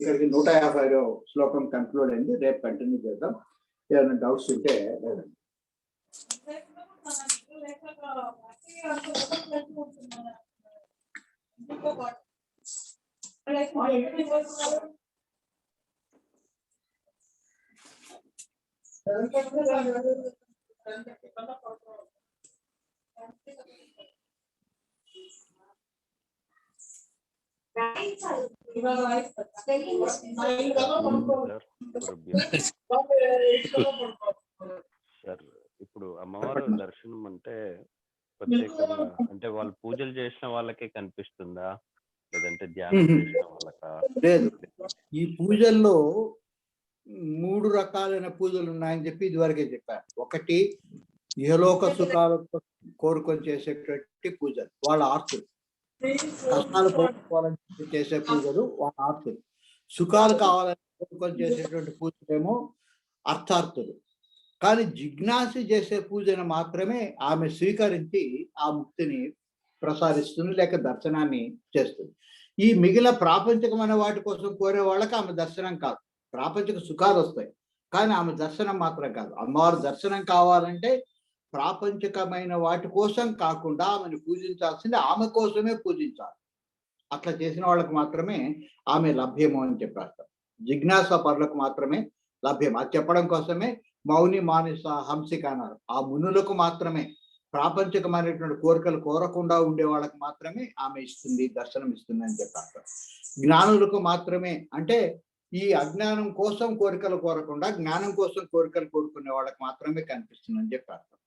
ఇక్కడికి 150వ శ్లోకం కంక్లూడ్ అయింది. రేపు కంటిన్యూ చేద్దాం. ఏమైనా డౌట్స్ ఉంటే ఇప్పుడు అమ్మవారు దర్శనం అంటే ప్రత్యేకంగా అంటే వాళ్ళు పూజలు చేసిన వాళ్ళకే కనిపిస్తుందా, లేదంటే ధ్యానం చేసిన వాళ్ళకా? లేదు, ఈ పూజల్లో 3 రకాలైన పూజలు ఉన్నాయని చెప్పి ఇదివరకే చెప్పారు. ఒకటి ఇహలోక సుఖాలకు కోరుకొని చేసేటువంటి పూజలు, వాళ్ళ ఆర్తులు. కష్టాలు పోవాలని చేసే పూజలు వాళ్ళ ఆర్తులు. సుఖాలు కావాలని కోరుకొని చేసేటువంటి పూజలేమో అర్థార్థులు. కానీ జిజ్ఞాసి చేసే పూజను మాత్రమే ఆమె స్వీకరించి ఆ ముక్తిని ప్రసాదిస్తుంది, లేక దర్శనాన్ని చేస్తుంది. ఈ మిగిలిన ప్రాపంచికమైన వాటి కోసం కోరే వాళ్ళకి ఆమె దర్శనం కాదు. ప్రాపంచిక సుఖాలు వస్తాయి, కానీ ఆమె దర్శనం మాత్రం కాదు. అమ్మవారు దర్శనం కావాలంటే ప్రాపంచికమైన వాటి కోసం కాకుండా ఆమెను పూజించాల్సింది ఆమె కోసమే పూజించాలి. అట్లా చేసిన వాళ్ళకు మాత్రమే ఆమె లభ్యము అని చెప్పేస్తారు. జిజ్ఞాస పరులకు మాత్రమే లభ్యం. అది చెప్పడం కోసమే మౌని మానస హంసిక అన్నారు. ఆ మునులకు మాత్రమే, ప్రాపంచికమైనటువంటి కోరికలు కోరకుండా ఉండే వాళ్ళకి మాత్రమే ఆమె ఇస్తుంది, దర్శనం ఇస్తుంది అని చెప్పారు. జ్ఞానులకు మాత్రమే, అంటే ఈ అజ్ఞానం కోసం కోరికలు కోరకుండా జ్ఞానం కోసం కోరికలు కోరుకునే వాళ్ళకి మాత్రమే కనిపిస్తుందని చెప్పి అర్థం.